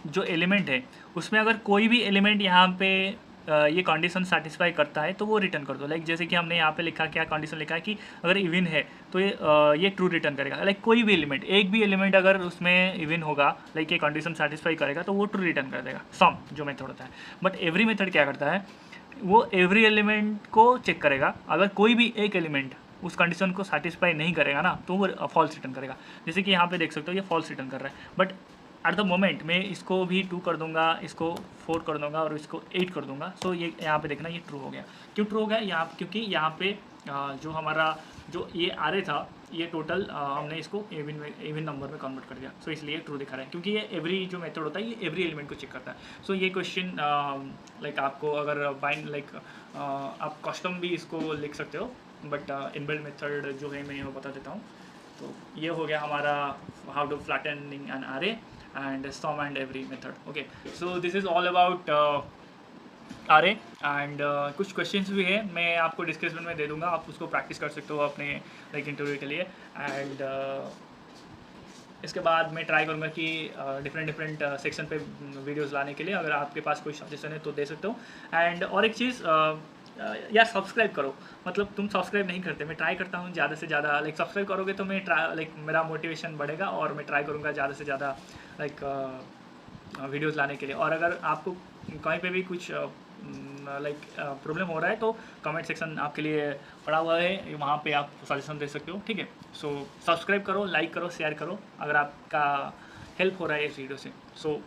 जो एलिमेंट है उसमें अगर कोई भी एलिमेंट यहाँ पे ये कंडीशन सेटिस्फाई करता है तो वो रिटर्न कर दो। लाइक जैसे कि हमने यहाँ पे लिखा क्या कंडीशन लिखा है कि अगर इवन है तो ये ट्रू रिटर्न करेगा। लाइक कोई भी एलिमेंट, एक भी एलिमेंट अगर उसमें इवन होगा लाइक ये कंडीशन सेटिस्फाई करेगा तो वो ट्रू रिटर्न कर देगा, सम जो मेथड होता है। बट एवरी मेथड क्या करता है, वो एवरी एलिमेंट को चेक करेगा, अगर कोई भी एक एलिमेंट उस कंडीशन को सेटिस्फाई नहीं करेगा ना तो वो फॉल्स रिटर्न करेगा। जैसे कि यहाँ पे देख सकते हो ये फॉल्स रिटर्न कर रहा है, बट एट द मोमेंट मैं इसको भी 2 कर दूंगा, इसको 4 कर दूंगा और इसको 8 कर दूंगा। सो ये यहाँ पे देखना ये ट्रू हो गया। क्यों ट्रू हो गया यहाँ, क्योंकि यहाँ पे जो हमारा जो ये आरे था ये टोटल हमने इसको इवन नंबर में कन्वर्ट कर दिया। सो इसलिए ट्रू दिखा रहा है, क्योंकि ये एवरी जो मेथड होता है ये एवरी एलिमेंट को चेक करता है। सो ये क्वेश्चन लाइक आपको अगर बाइंड लाइक आप कस्टम भी इसको लिख सकते हो, बट इनबिल्ट मेथड जो है मैं वो बता देता हूँ। तो ये हो गया हमारा how to flattening an array and sum and every method. Okay, so this is all about array and कुछ questions भी है मैं आपको डिस्क्रिप्शन में दे दूंगा, आप उसको प्रैक्टिस कर सकते हो अपने लाइक इंटरव्यू के लिए। एंड इसके बाद मैं ट्राई करूँगा कि डिफरेंट सेक्शन पे वीडियोस लाने के लिए, अगर आपके पास कोई सजेशन है तो दे सकते हो। एंड और एक चीज़ यार सब्सक्राइब करो, मतलब तुम सब्सक्राइब नहीं करते, मैं ट्राई करता हूँ ज़्यादा से ज़्यादा लाइक सब्सक्राइब करोगे तो मैं लाइक मेरा मोटिवेशन बढ़ेगा और मैं ट्राई करूँगा ज़्यादा से ज़्यादा लाइक वीडियोस लाने के लिए। और अगर आपको कहीं पे भी कुछ लाइक प्रॉब्लम हो रहा है तो कमेंट सेक्शन आपके लिए पड़ा हुआ है, वहाँ पे आप सजेशन दे सकते हो ठीक है। सो सब्सक्राइब करो, लाइक करो, शेयर करो अगर आपका हेल्प हो रहा है इस वीडियो से। So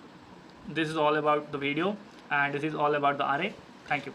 this is all about the video and this is all about the array. Thank you.